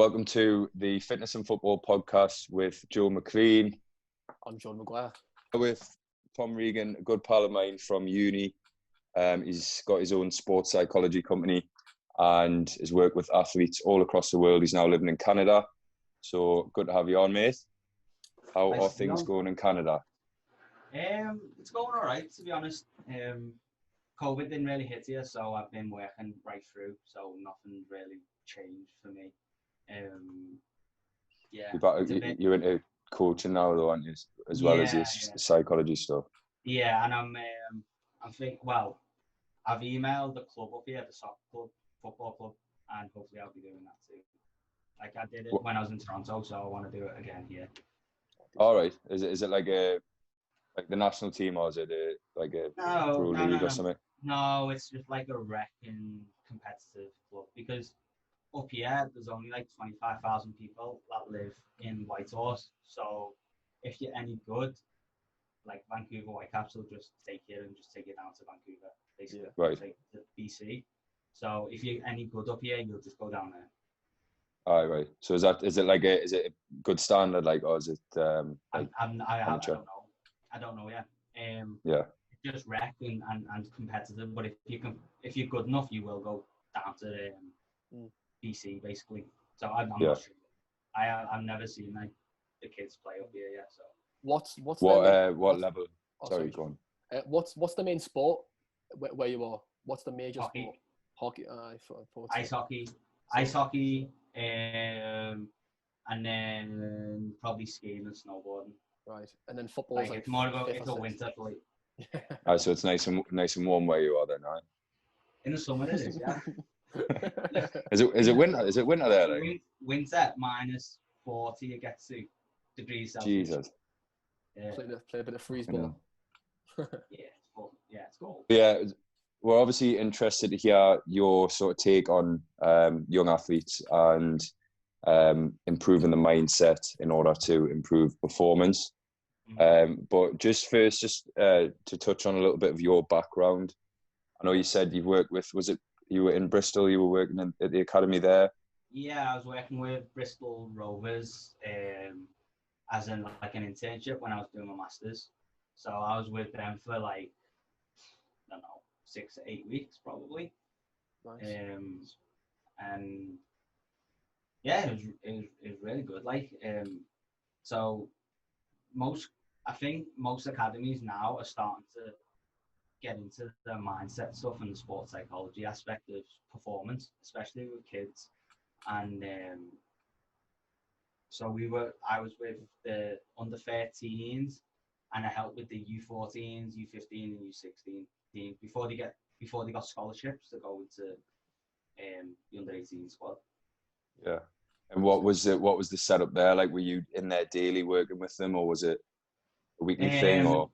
Welcome to the Fitness and Football podcast with Joe Mclean. I'm John Maguire. With Tom Regan, a good pal of mine from uni. He's got his own sports psychology company and has worked with athletes all across the world. He's now living in Canada. So good to have you on, mate. How are things going in Canada? It's going all right, to be honest. COVID didn't really hit here, so I've been working right through, so nothing really changed for me. You're into coaching now, though, aren't you? As well as your psychology stuff. Yeah, and I'm thinking. Well, I've emailed the club up here, the soccer club, football club, and hopefully I'll be doing that too. Like I did it when I was in Toronto, so I want to do it again here. All right. Is it like the national team, or is it like a pro league or something? No, it's just like a wrecking competitive club, because up here there's only like 25,000 people that live in Whitehorse. So if you're any good, like Vancouver Whitecaps will just take you and just take you down to Vancouver, basically. Right. Take to BC. So if you're any good up here, you'll just go down there. All right. So is it a good standard, like, or is it I don't know. I don't know yet. Yeah. It's just wrecked and competitive. But if you're good enough, you will go down to BC, basically. So I'm not sure. I've never seen like the kids play up here yet. So what level? Sorry, go on. What's the main sport where you are? What's the major sport? Hockey. Ice hockey, and then probably skiing and snowboarding. Right, and then football. Like it's more of a winter play. So it's nice and warm where you are then, right? In the summer it is, yeah. Is it winter? Is it winter there? Like? Winter -40 it gets to degrees Celsius. Jesus. Yeah. Play a bit of freezeball. It's cold. Yeah, we're obviously interested to hear your sort of take on young athletes and improving the mindset in order to improve performance. But just to touch on a little bit of your background. I know you said you've worked with, you were in Bristol, you were working at the academy there? Yeah, I was working with Bristol Rovers as in like an internship when I was doing my masters. So I was with them for like, I don't know, 6 to 8 weeks probably. Nice. And yeah, it was really good. Like, so I think most academies now are starting to get into the mindset stuff and the sports psychology aspect of performance, especially with kids. And I was with the under 13s, and I helped with the U14s, U15, and U16 teams before they got scholarships to go into the under 18 squad. Yeah. And what was the setup there? Like, were you in there daily working with them, or was it a weekly thing? Or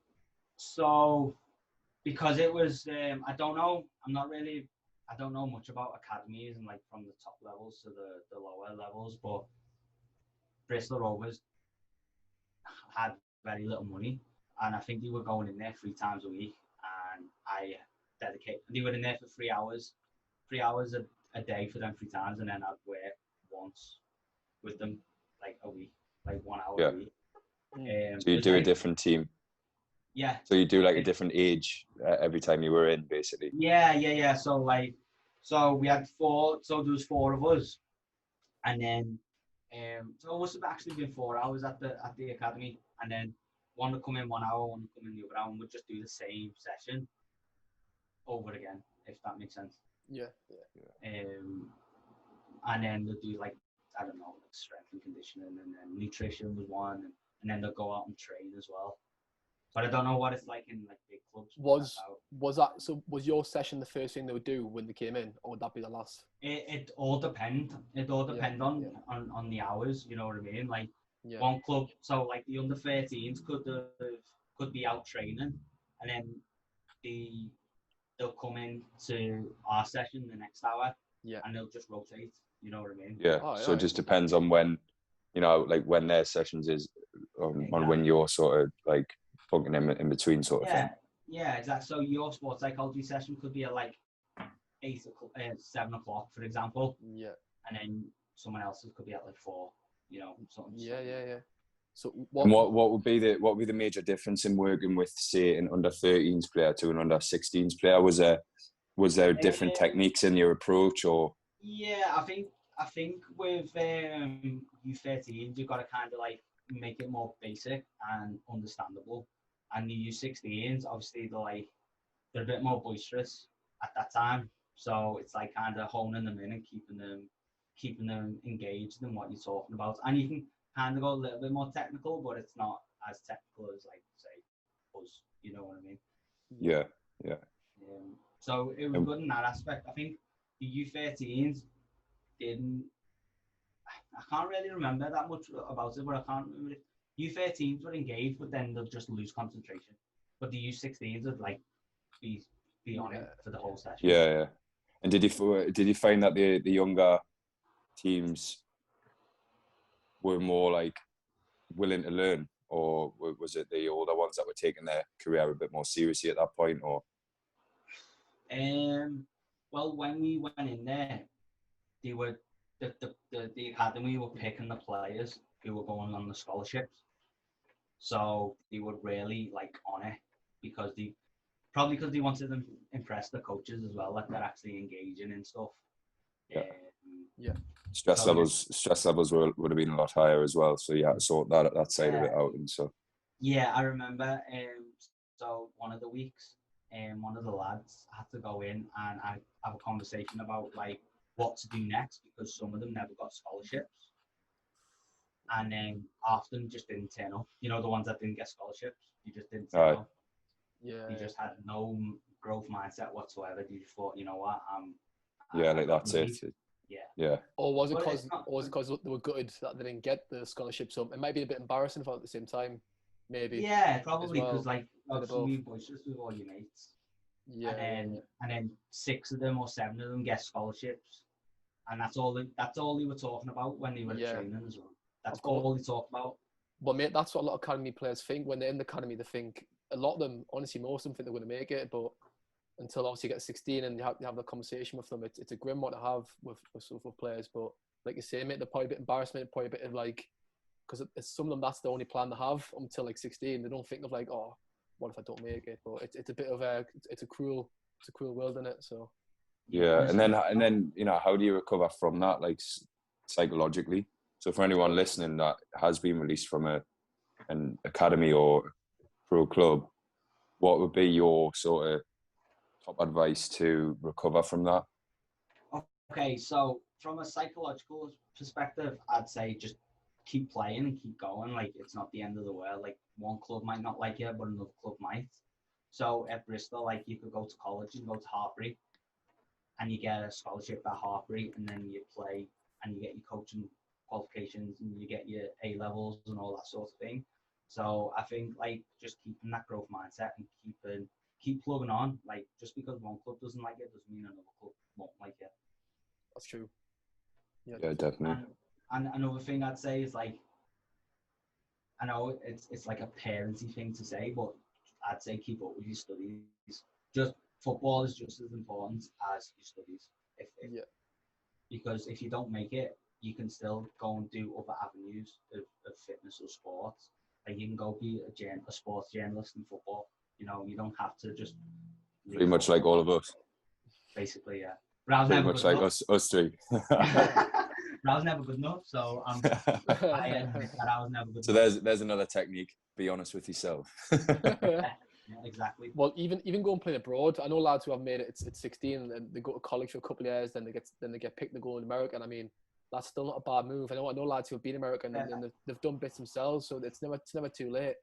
so, because it was, I don't know much about academies and like from the top levels to the lower levels, but Bristol Rovers had very little money, and I think they were going in there 3 times a week, and they were in there for 3 hours a day for them 3 times, and then I'd work once with them like a week, like 1 hour a week. So you do a different team? Yeah. So you do like a different age every time you were in, basically? Yeah. So we had 4, so there was 4 of us. And then, so it must have actually been 4 hours at the academy. And then one would come in 1 hour, one would come in the other hour, and we'd just do the same session over again, if that makes sense. Yeah. And then they'll do like, I don't know, like strength and conditioning, and then nutrition was one, and then they'll go out and train as well. But I don't know what it's like in like big clubs. Was your session the first thing they would do when they came in, or would that be the last? It all depend. It all depend on the hours. You know what I mean? Like one club, so like the under 13s could be out training, and then they'll come in to our session the next hour, and they'll just rotate. You know what I mean? Yeah. So it just depends on when, like when their sessions is, on when you're sort of like bunking in between sort of thing. Yeah, exactly. So your sports psychology session could be at like 7 o'clock, for example. Yeah. And then someone else's could be at like 4. You know, something. Yeah. So what would be the major difference in working with, say, an under 13s player to an under 16s player? Was there different techniques in your approach, or? Yeah, I think with U13s, you've got to kind of like make it more basic and understandable. And the U16s, obviously, they're a bit more boisterous at that time. So it's like kind of honing them in and keeping them engaged in what you're talking about. And you can kind of go a little bit more technical, but it's not as technical as, like, say, us. You know what I mean? Yeah. So it was good in that aspect. I think the U13s didn't. I can't really remember that much about it, but I can't remember. U13s were engaged, but then they'll just lose concentration. But the U16s would like be on it for the whole session. Yeah. And did you find that the younger teams were more like willing to learn, or was it the older ones that were taking their career a bit more seriously at that point, or? Well, when we went in there, they were the academy were picking the players who were going on the scholarships, so they were really like on it because they wanted to impress the coaches as well, that they're actually engaging in stuff. Yeah. Stress levels would have been a lot higher as well, so you had to sort that side of it out. And so I remember so one of the weeks one of the lads had to go in and I have a conversation about like what to do next, because some of them never got scholarships, and then often just didn't turn up. You know, the ones that didn't get scholarships, you just didn't turn up. Yeah, you just had no growth mindset whatsoever. You just thought, you know what, like that's it. Yeah. Or was it because they were good that they didn't get the scholarship? So it might be a bit embarrassing for at the same time, maybe. Yeah, probably, because well. like obviously you boisterous with all your mates. Yeah. And then 6 of them or 7 of them get scholarships, and that's all they were talking about when they were training as well. That's all they talked about. But mate, that's what a lot of academy players think when they're in the academy. They think, a lot of them, honestly, most of them think they're going to make it, but until obviously you get 16 and you have the conversation with them, it's a grim one to have with players. But like you say, mate, they're probably a bit embarrassment, probably a bit of like, because some of them, that's the only plan they have until like 16. They don't think of like, oh, what if I don't make it? But it's a bit of it's a cruel world, isn't it? So yeah, and then you know, how do you recover from that, like psychologically? So for anyone listening that has been released from an academy or pro club, what would be your sort of top advice to recover from that? Okay, so from a psychological perspective, I'd say just keep playing and keep going. Like, it's not the end of the world. Like, one club might not like you, but another club might. So at Bristol, like, you could go to college and go to Hartbury, and you get a scholarship at Hartbury, and then you play and you get your coaching qualifications and you get your A levels and all that sort of thing. So I think like just keeping that growth mindset and keep plugging on. Like, just because one club doesn't like it doesn't mean another club won't like it. that's true. Yeah, definitely. And another thing I'd say is, like, I know it's like a parenty thing to say, but I'd say keep up with your studies. Just football is just as important as your studies. Because if you don't make it, you can still go and do other avenues of fitness or sports. Like, you can go be a sports journalist in football. You know, you don't have to just pretty much like all of us. Basically, yeah. But I was pretty never much good like enough. us three. But I was never good enough, so I admit that I was never good so enough. there's another technique. Be honest with yourself. Yeah, exactly. Well, even going playing abroad, I know lads who have made it at 16 and they go to college for a couple of years, then they get picked to go in America. And I mean, that's still not a bad move. I know lads who have been in America and they've done bits themselves, so it's never too late.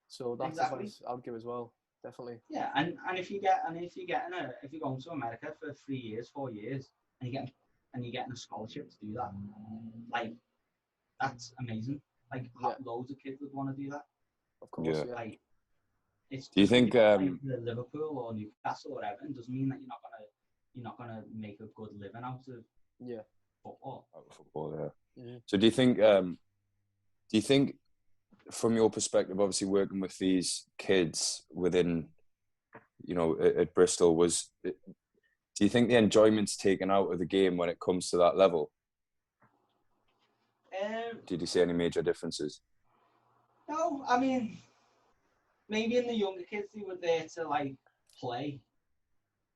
So that's advice I would give as well, definitely. Yeah, and if you're going to America for 3 years, 4 years, and you're getting a scholarship to do that, like, that's amazing. Like, loads of kids would want to do that. Of course, yeah. Like, do you think Liverpool or Newcastle or Everton doesn't mean that you're not gonna make a good living out of football. Yeah. Mm-hmm. So do you think from your perspective, obviously working with these kids within, you know, at Bristol, do you think the enjoyment's taken out of the game when it comes to that level? Did you see any major differences? No, I mean, maybe in the younger kids, they were there to like play.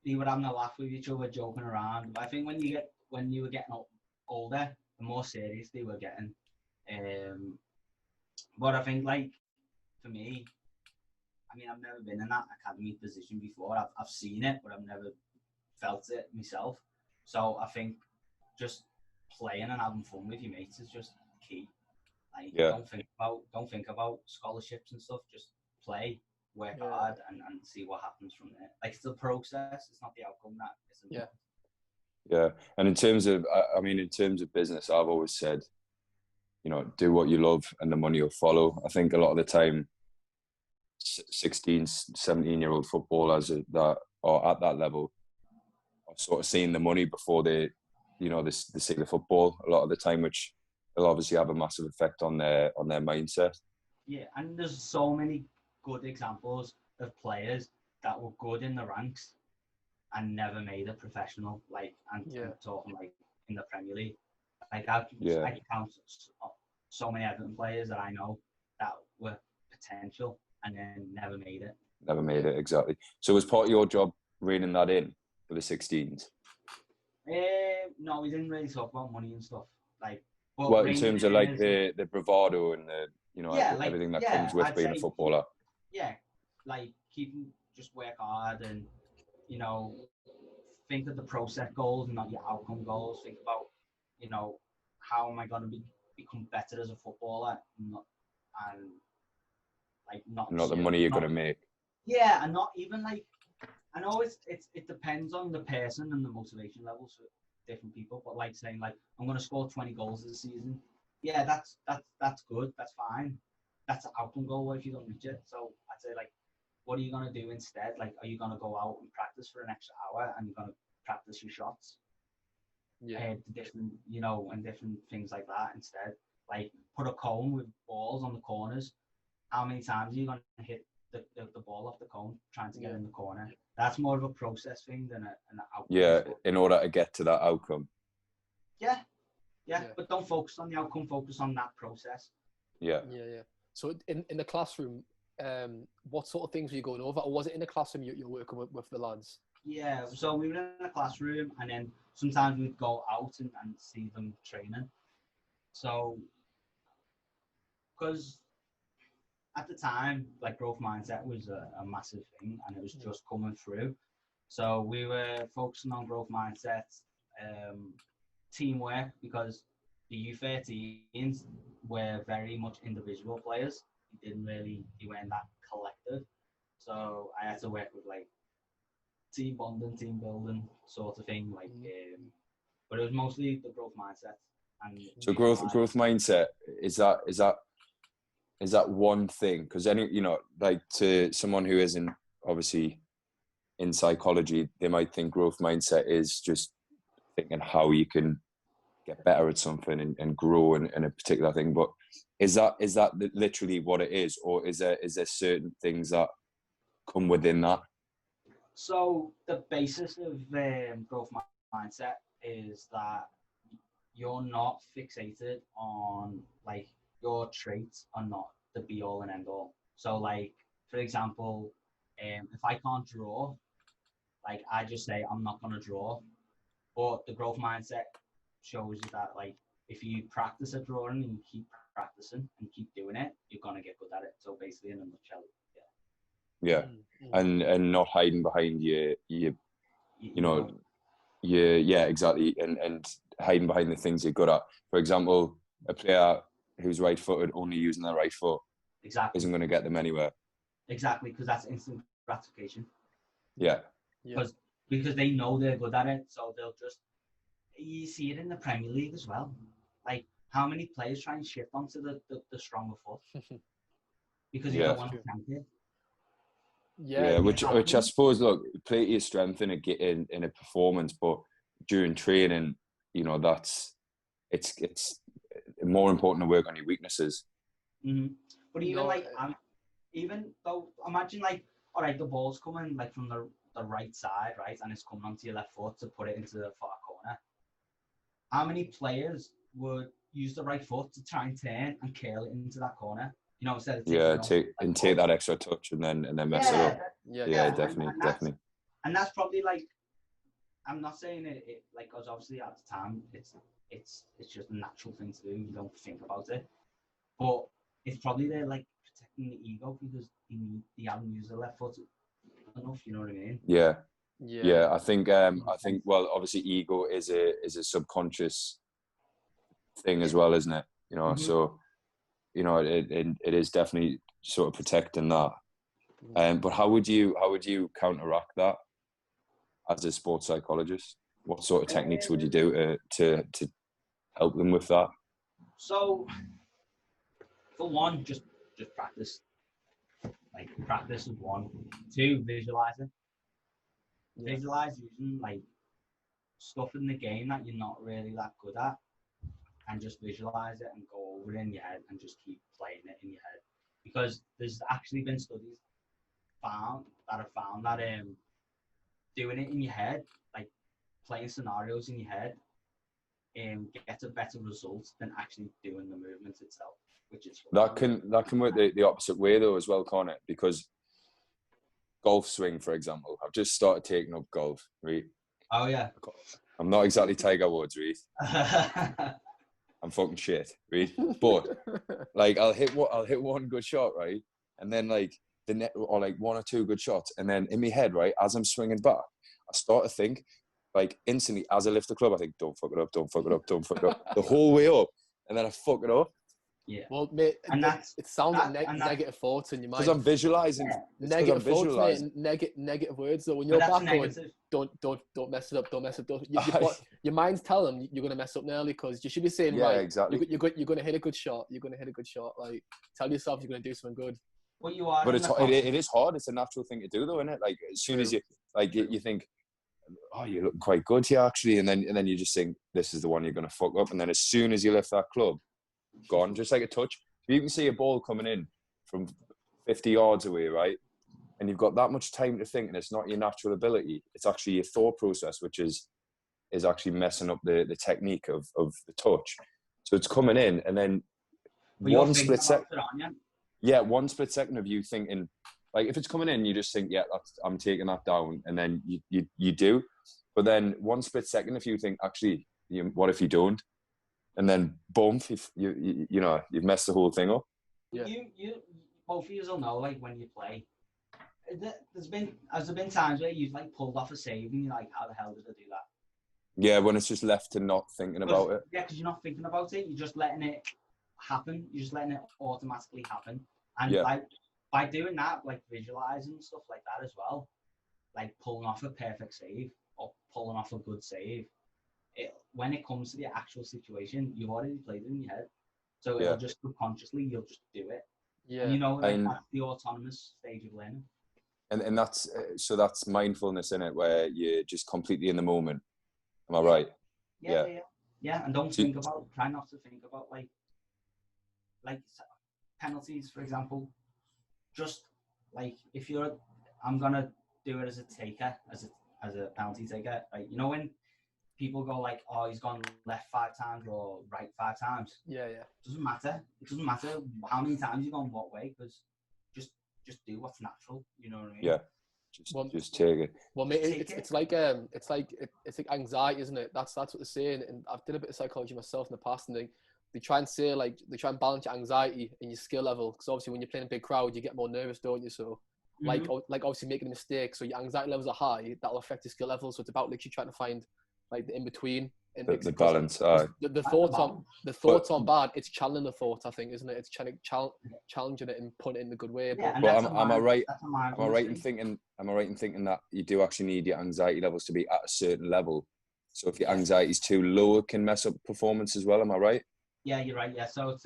They were having a laugh with each other, joking around. But I think when you were getting older, the more serious they were getting. But I think, like, for me, I mean, I've never been in that academy position before. I've seen it, but I've never felt it myself. So I think just playing and having fun with your mates is just key. Like, don't think about scholarships and stuff. Just play, work hard, and see what happens from there. Like, it's the process. It's not the outcome that is important. Yeah. And in terms of business, I've always said, you know, do what you love and the money will follow. I think a lot of the time, 16, 17-year-old footballers that are at that level are sort of seeing the money before they see the football a lot of the time, which will obviously have a massive effect on their mindset. Yeah, and there's so many good examples of players that were good in the ranks and never made it professional, like, I'm talking like in the Premier League. Like, I can count so many Everton players that I know that were potential and then never made it. Never made it, exactly. So was part of your job reining that in for the 16s? No, we didn't really talk about money and stuff. Like, well, in terms of like the bravado and everything that comes with being a footballer. Yeah, like just work hard and, you know, think of the process goals and not your outcome goals. Think about, you know, how am I going to become better as a footballer, not the money you're going to make. Yeah, and not even like, I know it depends on the person and the motivation levels for different people, but like saying like, I'm going to score 20 goals this season. Yeah, that's good. That's fine. That's an outcome goal if you don't reach it. So I'd say, like, what are you going to do instead? Like, are you going to go out and practice for an extra hour and you're going to practice your shots? Yeah. Different, you know, and different things like that instead. Like, put a cone with balls on the corners. How many times are you going to hit the ball off the cone trying to get in the corner? That's more of a process thing than an outcome. Yeah, in order to get to that outcome. Yeah, but don't focus on the outcome, focus on that process. Yeah. So in the classroom, what sort of things were you going over? Or was it in the classroom you're working with the lads? Yeah, so we were in the classroom and then sometimes we'd go out and see them training. So, because at the time, like, growth mindset was a massive thing and it was just coming through. So we were focusing on growth mindset, teamwork, because the U13s were very much individual players. They weren't that collective. So I had to work with like team bonding, team building sort of thing. Like, but it was mostly the growth mindset. And so growth mindset, is that one thing? Because like, to someone who isn't obviously in psychology, they might think growth mindset is just thinking how you can get better at something and grow in a particular thing. But is that literally what it is, or is there certain things that come within that? So the basis of growth mindset is that you're not fixated on, like, your traits are not the be all and end all. So, like, for example, if I can't draw, like, I just say I'm not going to draw. But the growth mindset shows you that, like, if you practice at drawing and you keep practicing and keep doing it, you're going to get good at it. So basically, in a nutshell, yeah. And not hiding behind exactly, and hiding behind the things you're good at. For example, a player who's right-footed only using their right foot isn't going to get them anywhere. Exactly, because that's instant gratification. Yeah. Because they know they're good at it, so they'll just. You see it in the Premier League as well. Like, how many players try and shift onto the stronger foot because you don't want to count it. Yeah, which I suppose, look, play to your strength in a performance, but during training, that's it's more important to work on your weaknesses. Mm-hmm. But even though, imagine, like, all right, the ball's coming like from the right side, right, and it's coming onto your left foot to put it into the far corner. How many players would use the right foot to try and turn and curl it into that corner. You know, instead of take that extra touch and then mess it up. Yeah, definitely, definitely. And that's probably like, I'm not saying it like, because obviously at the time it's just a natural thing to do. You don't think about it, but it's probably they're like protecting the ego because they haven't used the left foot enough. You know what I mean? Yeah. I think well, obviously ego is a subconscious thing as well, isn't it? You know, so you know it is definitely sort of protecting that. But how would you counteract that as a sports psychologist? What sort of techniques would you do to help them with that? So, for one, just practice. Like, practice is one. Two, visualize it. Visualize using like stuff in the game that you're not really that good at, and just visualize it and go over it in your head and just keep playing it in your head. Because there's actually been studies that have found that doing it in your head, like playing scenarios in your head, gets a better result than actually doing the movement itself. Which is that can work the opposite way though as well, can't it? Because golf swing, for example, I've just started taking up golf, right? Oh yeah. I'm not exactly Tiger Woods, right? I'm fucking shit, right? But like I'll hit one good shot, right? And then like or like one or two good shots, and then in my head, right, as I'm swinging back, I start to think, like instantly as I lift the club, I think, don't fuck it up, don't fuck it up, don't fuck it up, the whole way up, and then I fuck it up. Yeah. Well, mate, and it sounds like negative thoughts in your mind. Because I'm visualizing. Negative thoughts, mate. Negative words. Though when you're back going, don't mess it up, don't mess it up. Your mind's telling them you're gonna mess up nearly because you should be saying, right, exactly. You're gonna hit a good shot. You're gonna hit a good shot. Like, tell yourself you're gonna do something good. Well, you are. But it is hard. It's a natural thing to do, though, isn't it? Like as soon as you think, oh, you're looking quite good here actually, and then you just think this is the one you're gonna fuck up, and then as soon as you lift that club, gone, just like a touch. You can see a ball coming in from 50 yards away, right? And you've got that much time to think, and it's not your natural ability. It's actually your thought process, which is actually messing up the technique of the touch. So it's coming in, and then one split second. Yeah, one split second of you thinking, like if it's coming in, you just think, yeah, I'm taking that down, and then you do. But then one split second, if you think, actually, what if you don't? And then boom, you know, you've messed the whole thing up. Yeah. You both of you will know, like when you play, has there been times where you've like pulled off a save and you're like, how the hell did I do that? Yeah, when it's just left to not thinking about it. Yeah, because you're not thinking about it. You're just letting it happen. You're just letting it automatically happen. And like by doing that, like visualizing stuff like that as well, like pulling off a perfect save or pulling off a good save. When it comes to the actual situation, you've already played it in your head, so it'll just subconsciously you'll just do it. Yeah, and you know, like that's the autonomous stage of learning. And that's that's mindfulness in it, where you're just completely in the moment. Am I right? Yeah. And don't think about. Try not to think about like penalties, for example. Just like if I'm gonna do it as a taker, as a penalty taker. Like you know when people go like, oh, he's gone left 5 times or right 5 times. Yeah. It doesn't matter. It doesn't matter how many times you've gone what way, because just do what's natural. You know what I mean? Yeah. Just take it. Well, mate, it's like anxiety, isn't it? That's what they're saying. And I've done a bit of psychology myself in the past, and they try and say they try and balance your anxiety and your skill level, because obviously when you're playing a big crowd, you get more nervous, don't you? So. Like obviously making a mistake, so your anxiety levels are high, that'll affect your skill level. So it's about literally trying to find like the in between, the balance. The thoughts aren't bad. It's channeling the thoughts, I think, isn't it? It's trying to challenging it and putting it in a good way. Yeah, but am I right in thinking that you do actually need your anxiety levels to be at a certain level? So if your anxiety is too low, it can mess up performance as well. Am I right? Yeah, you're right. Yeah, so it's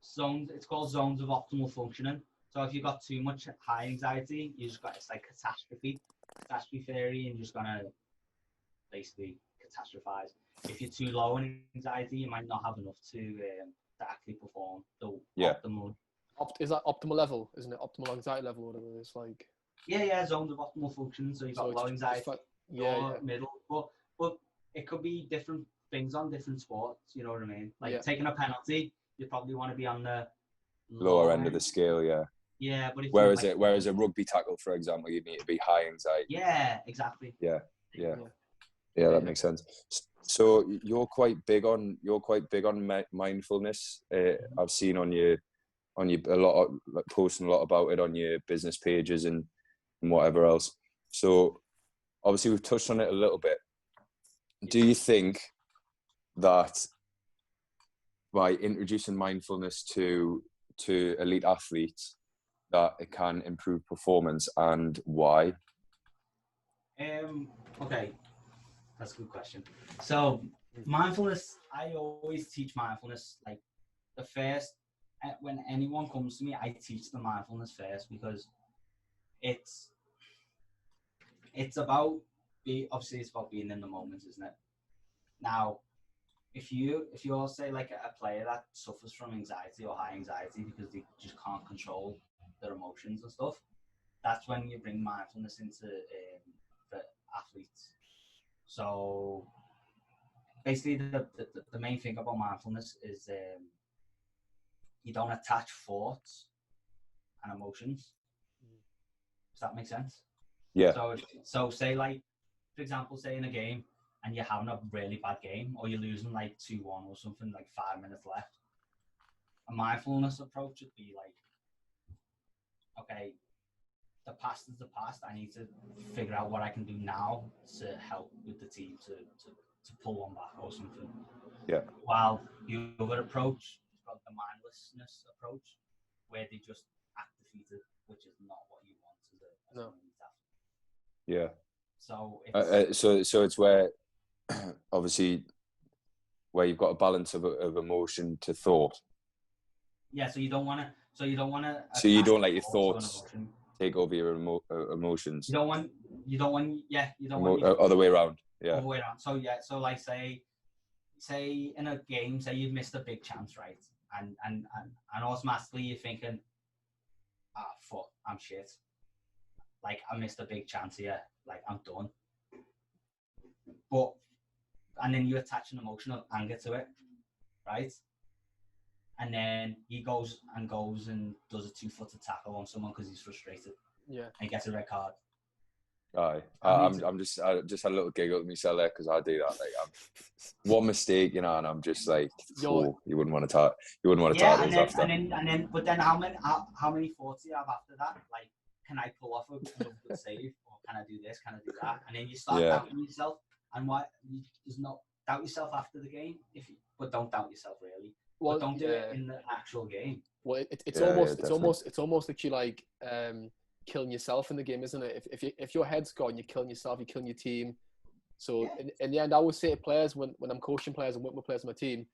zones. It's called zones of optimal functioning. So if you've got too much high anxiety, it's like catastrophe theory, and you're just gonna basically catastrophize. If you're too low in anxiety, you might not have enough to actually perform. So optimal. Is that optimal level? Isn't it optimal anxiety level or whatever? It's like zones of optimal function. So you've got low anxiety, middle, but it could be different things on different sports. You know what I mean? Like taking a penalty, you probably want to be on the lower end of the scale, yeah. Yeah, but if whereas a rugby tackle, for example, you need to be high anxiety. Yeah, exactly. Yeah, that makes sense. So you're quite big on mindfulness. I've seen on your a lot of, like, posting a lot about it on your business pages and whatever else. So obviously we've touched on it a little bit. Do you think that by introducing mindfulness to elite athletes that it can improve performance, and why? Okay, that's a good question. So mindfulness, I always teach mindfulness. Like the first, when anyone comes to me, I teach them mindfulness first, because it's about obviously it's about being in the moment, isn't it? Now, if you're say like a player that suffers from anxiety or high anxiety because they just can't control their emotions and stuff, that's when you bring mindfulness into the athletes. So basically the main thing about mindfulness is you don't attach thoughts and emotions. Does that make sense? Yeah. So say, like, for example, say in a game and you're having a really bad game, or you're losing like 2-1 or something, like 5 minutes left. A mindfulness approach would be like, okay, the past is the past. I need to figure out what I can do now to help with the team to pull one back or something. Yeah. While the other approach is called the mindlessness approach, where they just act defeated, which is not what you want as an elite athlete. Yeah. So so it's where obviously where you've got a balance of emotion to thought. Yeah. So you don't want to. So you don't let your thoughts take over your emotions. You don't want. Other way around. Yeah. Other way around. So yeah. So like say in a game, say you've missed a big chance, right? And automatically you're thinking, fuck, I'm shit. Like, I missed a big chance here. Like, I'm done. And then you attach an emotional anger to it, right? And then he goes and does a 2-footed tackle on someone because he's frustrated. Yeah. And he gets a red card. Aye. I just had a little giggle at myself there because I do that. Like, one mistake, and I'm just like, you wouldn't want to tackle. You wouldn't want to tackle after. But then how many thoughts do you have after that? Like, can I pull off a good save, or can I do this? Can I do that? And then you start doubting yourself. And why you just not doubt yourself after the game? But don't doubt yourself really. Well, but don't do it in the actual game. Well, it's almost like you like killing yourself in the game, isn't it? If your head's gone, you're killing yourself, you're killing your team. So in the end, I always say to players when I'm coaching players and working with players on my team,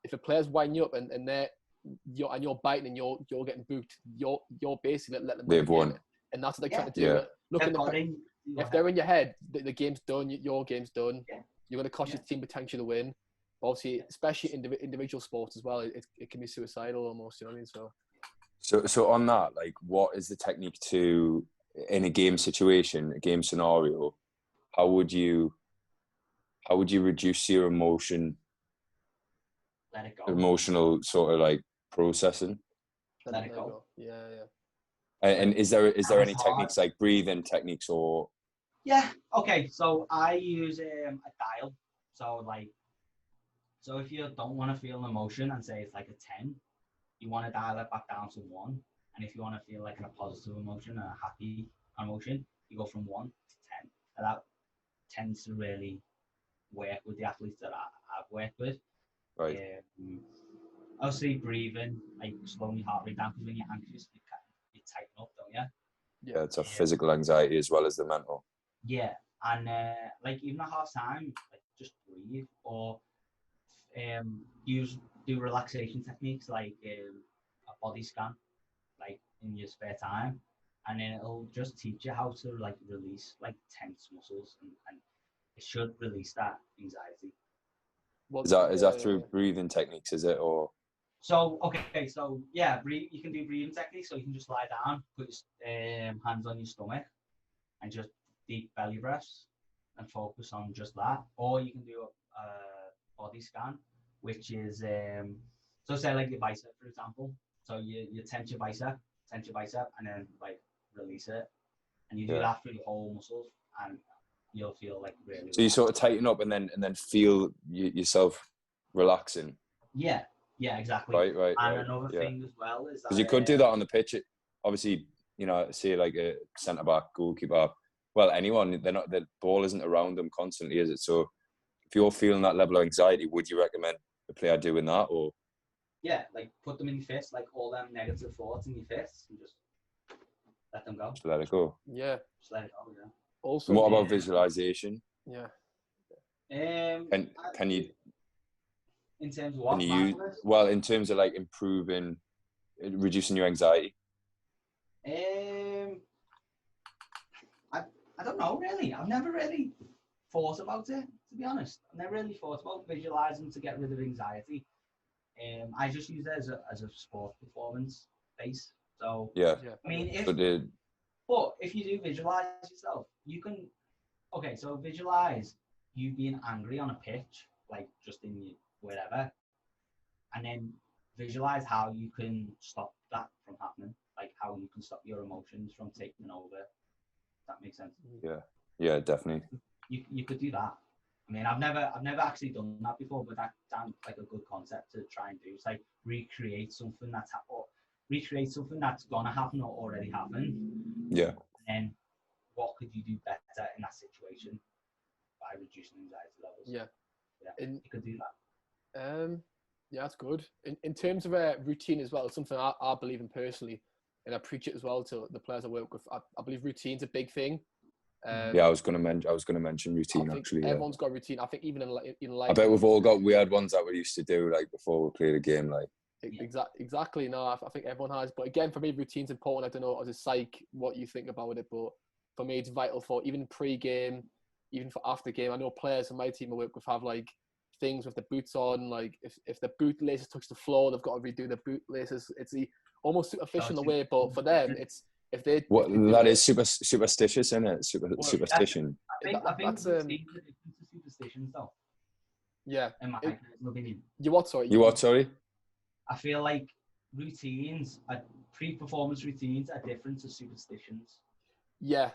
if a player's winding you up and you're biting and you're getting booked, you're basically letting them. They've won. And that's what they're trying to do. Yeah. If they're in your head, the game's done, your game's done. Yeah. You're going to cost your team potentially the win. Obviously, especially individual sports as well, it can be suicidal almost. You know what I mean? So on that, like, what is the technique to, in a game situation, a game scenario, how would you reduce your emotional sort of like processing? Let it go. Yeah. And is there any techniques like breathing techniques or? Yeah. Okay. So I use a dial. So if you don't want to feel an emotion and say it's like a 10, you want to dial it back down to 1. And if you want to feel like a positive emotion and a happy emotion, you go from 1 to 10. And that tends to really work with the athletes that I've worked with. Right. Obviously breathing, like slowing your heart rate down, because when you're anxious, you tighten up, don't you? Yeah, it's a physical anxiety as well as the mental. Yeah, and like even at half time, like just breathe, or do relaxation techniques like a body scan, like in your spare time, and then it'll just teach you how to like release like tense muscles, and it should release that anxiety. Is that through breathing techniques? Is it or? So yeah, you can do breathing techniques. So you can just lie down, put your hands on your stomach, and just deep belly breaths, and focus on just that. Or you can do body scan, which is so say like your bicep, for example. So you tense your bicep, and then like release it, and you do that through your whole muscles, and you'll feel like really. So you sort of tighten up and then feel yourself relaxing. Yeah, exactly. Right. And another thing as well is that because you could do that on the pitch. Obviously, you know, say like a centre back, goalkeeper. Well, anyone, the ball isn't around them constantly, is it? So if you're feeling that level of anxiety, would you recommend a player doing that, or? Yeah, like put them in your fist, like all them negative thoughts in your fists, and just let them go. Just let it go. Yeah. Just let it go. Yeah. Also, and what about visualization? Yeah. Can you? In terms of what? Can you use, well, in terms of like improving, reducing your anxiety. I don't know really. I've never really thought about it, to be honest. I've never really thought about visualizing to get rid of anxiety. I just use it as a sport performance base. So yeah. I mean, but if you do visualize yourself, you can. Okay, so visualize you being angry on a pitch, like just in your wherever, and then visualize how you can stop that from happening, like how you can stop your emotions from taking over. That makes sense. Yeah, definitely. You could do that. I mean, I've never actually done that before, but that sounds like a good concept to try and do. It's like recreate something that's gonna happen or already happened. Yeah. And what could you do better in that situation by reducing anxiety levels? Yeah. You could do that. Yeah, that's good. In terms of a routine as well, it's something I believe in personally, and I preach it as well to the players I work with. I believe routine's a big thing. I was going to mention routine actually. Everyone's got a routine. I think even in life. I bet we had ones that we used to do like before we played a game, like. Exactly. No, I think everyone has. But again, for me, routine's important. I don't know as a psych what you think about it, but for me, it's vital for even pre-game, even for after game. I know players in my team I work with have like things with the boots on. Like if the boot laces touch the floor, they've got to redo the boot laces. It's almost superficial in a way, but for them, it's if they. That is superstitious, isn't it? Superstition. I think that's superstition though. Yeah. In my opinion. You what? Sorry. You what? Sorry. I feel like pre-performance routines are different to superstitions. Yeah.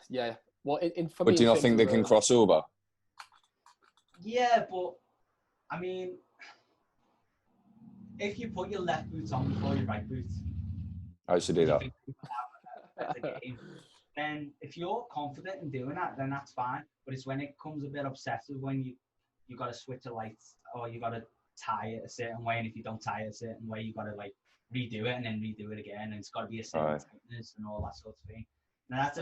Well, for but me, do you not think they can cross over? Yeah, but I mean, if you put your left boot on before your right boot, I should do that. Then if you're confident in doing that, then that's fine. But it's when it becomes a bit obsessive when you got to switch a light or you got to tie it a certain way, and if you don't tie it a certain way, you got to like redo it and then redo it again, and it's got to be a certain tightness and all that sort of thing. And that's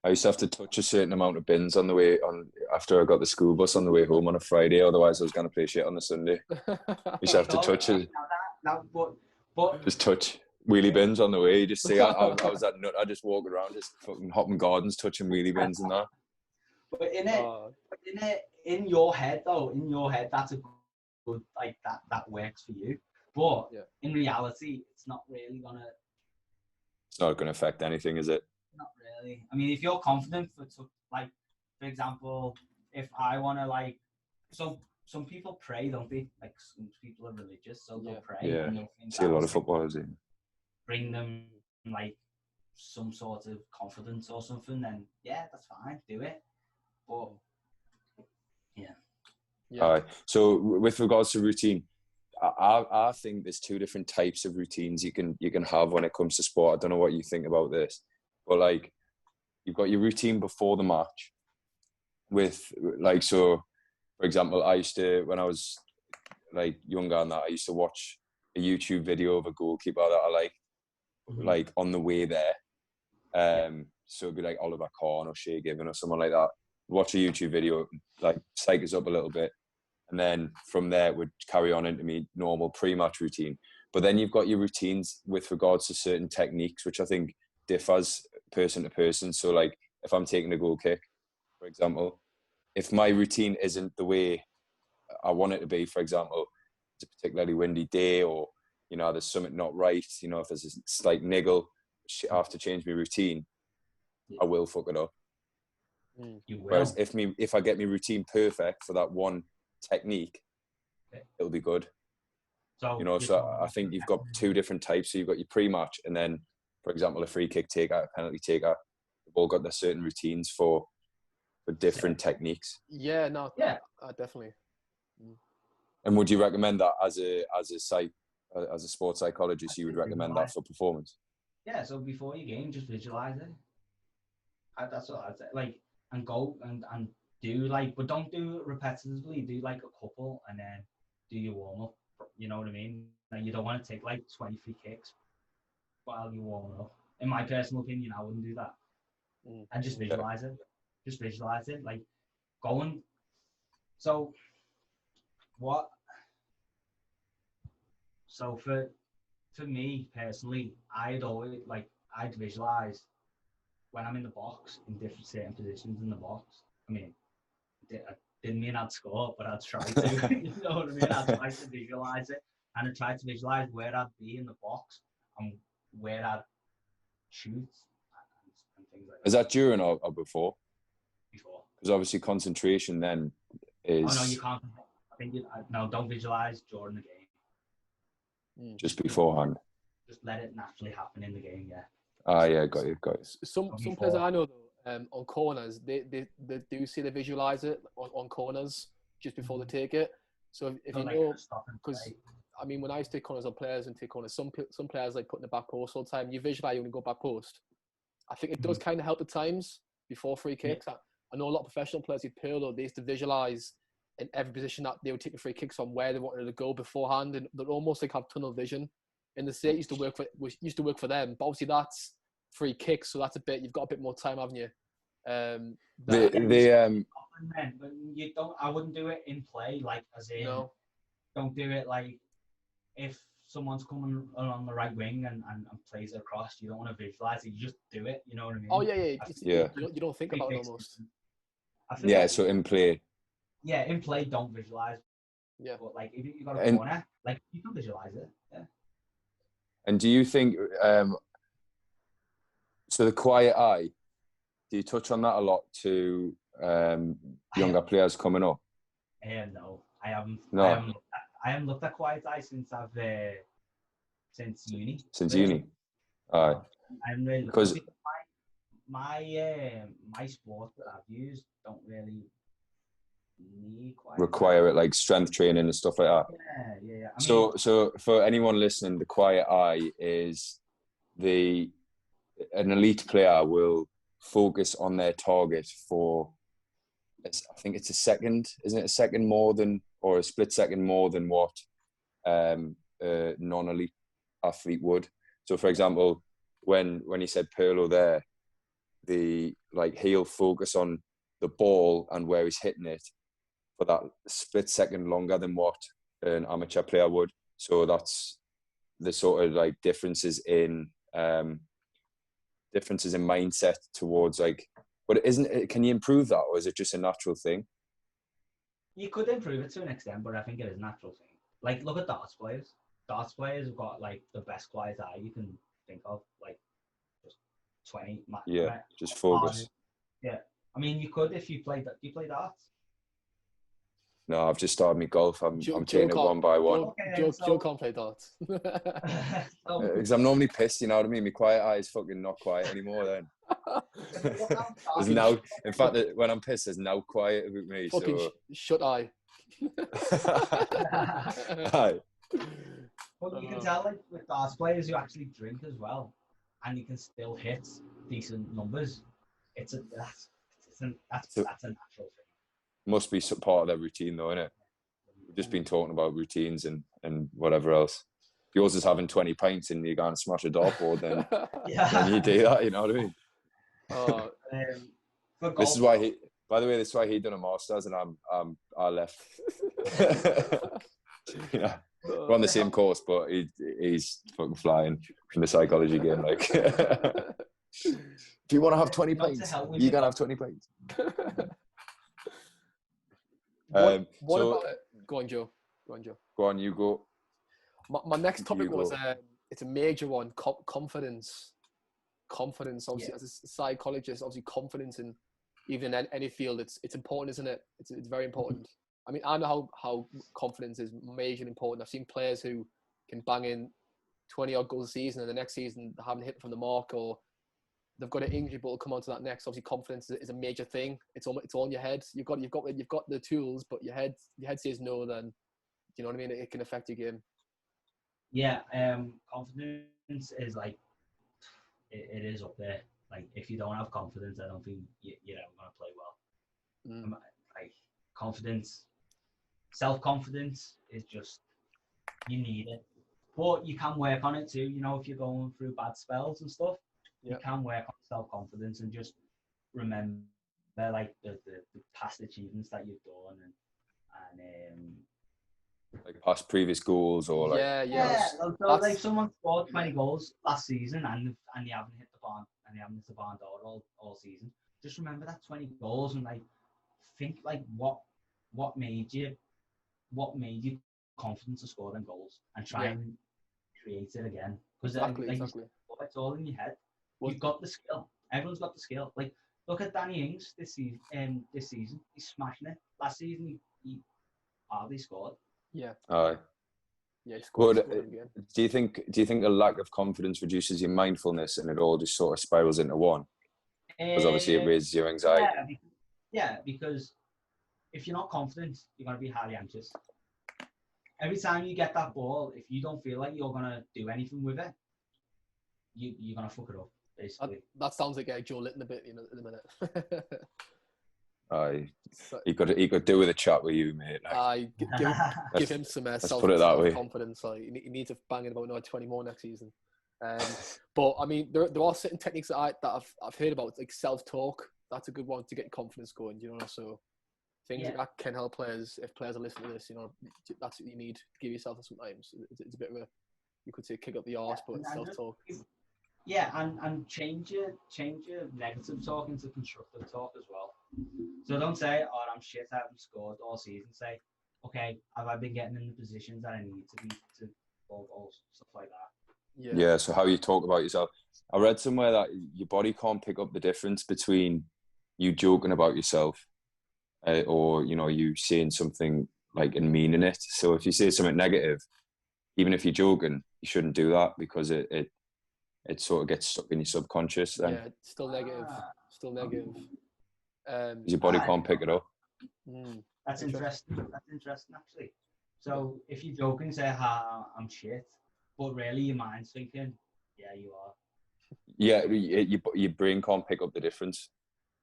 I used to have to touch a certain amount of bins on the way on after I got the school bus on the way home on a Friday. Otherwise, I was going to play shit on the Sunday. I used to have to touch it. But just touch wheelie bins on the way. You just see, I was that nut. I just walk around, just fucking hopping gardens, touching wheelie bins and that. But in your head, that's a good like that works for you. But in reality, it's not really gonna. It's not going to affect anything, is it? Not really. I mean, if you're confident for example, if I want to like, some people pray, don't they? Like some people are religious, so they'll pray. Yeah. And See a lot of footballers in. Bring them like some sort of confidence or something, then yeah, that's fine. Do it. But All right. So with regards to routine, I think there's two different types of routines you can have when it comes to sport. I don't know what you think about this, but like you've got your routine before the match with like, so for example, I used to, when I was like younger and that, I used to watch a YouTube video of a goalkeeper that I like on the way there. So it'd be like Oliver Kahn or Shea Given or someone like that. Watch a YouTube video, like psych us up a little bit. And then from there, it would carry on into me normal pre-match routine. But then you've got your routines with regards to certain techniques, which I think differs person to person. So like if I'm taking a goal kick, for example, if my routine isn't the way I want it to be, for example, it's a particularly windy day or, you know, there's something not right, you know, if there's a slight niggle, I have to change my routine, I will fuck it up. You will. Whereas if I get my routine perfect for that one technique, it'll be good. So, you know, so I think you've got two different types. So you've got your pre-match, and then, for example, a free kick taker, a penalty taker. They've all got their certain routines for different techniques. Yeah, no, yeah, definitely. And would you recommend that as a sports psychologist? You would recommend that for performance? Yeah. So before your game, just visualize it. That's what I'd say. Like, and go and do like, but don't do it repetitively. Do like a couple, and then do your warm up. You know what I mean? Like, you don't want to take like 20 free kicks while you're warming up. In my personal opinion, I wouldn't do that. And just visualize it. Just visualize it. Like, going. So, what? So for me personally, I'd visualize when I'm in the box in different certain positions in the box. I mean, I didn't mean I'd score, but I'd try to. You know what I mean? I'd try to visualize it, and I'd try to visualize where I'd be in the box and where I'd shoot and things like that. Is that during or before? Before. Because obviously concentration then is... Oh, no, you can't. I think don't visualize during the game. Just beforehand. Just let it naturally happen in the game, yeah. Ah, yeah, got you. Some players I know, though, on corners, they do see they visualize it on corners just before they take it. So if you know, because I mean, when I used to take corners on players and take corners, some players like putting the back post all the time. You visualize when you go back post. I think it does kind of help at times before free kicks. Yeah. I know a lot of professional players with Pirlo, they used to visualize in every position that they would take the free kicks from where they wanted to go beforehand, and they'd almost like have tunnel vision. In the state, used to work for them, but obviously that's free kicks, so that's you've got a bit more time, haven't you? But you don't. I wouldn't do it in play, like as in. No. Don't do it like if someone's coming along the right wing and plays it across. You don't want to visualize it. You just do it. You know what I mean? Oh yeah. You don't think about it almost. Yeah. So in play. Yeah, in play, don't visualize. Yeah. But like if you got a corner, like you can visualize it. Yeah. And do you think? So the quiet eye. Do you touch on that a lot to younger players coming up? No, I haven't. No. I haven't looked at quiet eye since uni. Since uni. All right. I'm really because my sports that I've used don't really need quiet require it, like strength training and stuff like that. Yeah. I mean, so for anyone listening, the quiet eye is an elite player will focus on their target for, I think it's a second, isn't it? A second more than, or a split second more than what a non-elite athlete would. So, for example, when you said Pirlo there, he'll focus on the ball and where he's hitting it for that split second longer than what an amateur player would. So that's the sort of like differences in mindset towards like. But can you improve that, or is it just a natural thing? You could improve it to an extent, but I think it is a natural thing. Like, look at darts players. Darts players have got like the best quiet eye you can think of. Like, just 20. Yeah, just focus. Yeah, I mean, you could if you play. Do you play darts? No, I've just started my golf. I'm taking it one by one. Joe can't play darts. Because I'm normally pissed, you know what I mean? My quiet eye is fucking not quiet anymore then. There's now, in fact, when I'm pissed, there's now quiet with me. Fucking so. Shut eye. Aye. But you can tell, like, with darts players who actually drink as well, and you can still hit decent numbers. That's a natural thing. Must be some part of their routine, though, innit? We've just been talking about routines and whatever else. If yours is having 20 pints and you're going to smash a dartboard, then then you do that. You know what I mean? This is why by the way, this is why he done a masters and I left. Yeah, we're on the same course, but he's fucking flying in the psychology game. Like, if you want to have 20 pints, you're gonna have 20 pints. What about it? Go on, Joe. Go on, you go. My next topic was it's a major one. Confidence. Obviously, as a psychologist, obviously confidence in even in any field, it's important, isn't it? It's very important. I mean, I know how confidence is majorly important. I've seen players who can bang in 20 odd goals a season, and the next season they haven't hit from the mark, or they've got an injury, but we'll come on to that next. Obviously, confidence is a major thing. It's all in your head. You've got the tools, but your head says no. Then, do you know what I mean? It can affect your game. Yeah, confidence is like it is up there. Like, if you don't have confidence, I don't think you're ever gonna play well. Like, confidence, self-confidence is just, you need it, but you can work on it too. You know, if you're going through bad spells and stuff, you can work on self-confidence and just remember like the past achievements that you've done and like past previous goals, or like So like, someone scored 20 goals last season and they haven't hit the barn door all season. Just remember that 20 goals and like think like what made you confident to score them goals, and try and create it again, because exactly. It's all in your head. You've got the skill. Everyone's got the skill. Like, look at Danny Ings this season. He's smashing it. Last season he hardly scored. Yeah. Yeah, he scored again. Do you think a lack of confidence reduces your mindfulness and it all just sort of spirals into one? Because obviously it raises your anxiety. Yeah, because if you're not confident, you're going to be highly anxious. Every time you get that ball, if you don't feel like you're going to do anything with it, you're going to fuck it up, basically. That sounds like Joe Litton a bit, in a minute. He could do with a chat with you, mate. Give him some self-confidence. Like, he needs to bang in about 20 more next season. But I mean, there are certain techniques that I've heard about, like self-talk. That's a good one to get confidence going. You know, so things like that can help players. If players are listening to this, you know, that's what you need to give yourself sometimes. It's a bit of a, you could say, kick up the arse, but self-talk. Yeah, and change your negative talk into constructive talk as well. So don't say, "Oh, I'm shit, I haven't scored all season." Say, "Okay, have I been getting in the positions that I need to be to score goals?" Stuff like that. Yeah. So how you talk about yourself. I read somewhere that your body can't pick up the difference between you joking about yourself or, you know, you saying something like and meaning it. So if you say something negative, even if you're joking, you shouldn't do that, because it sort of gets stuck in your subconscious then. Yeah, it's still negative. Your body can't pick it up. That's interesting. That's interesting, actually. So if you're joking, say, I'm shit, but really your mind's thinking, yeah, you are. Yeah, your brain can't pick up the difference.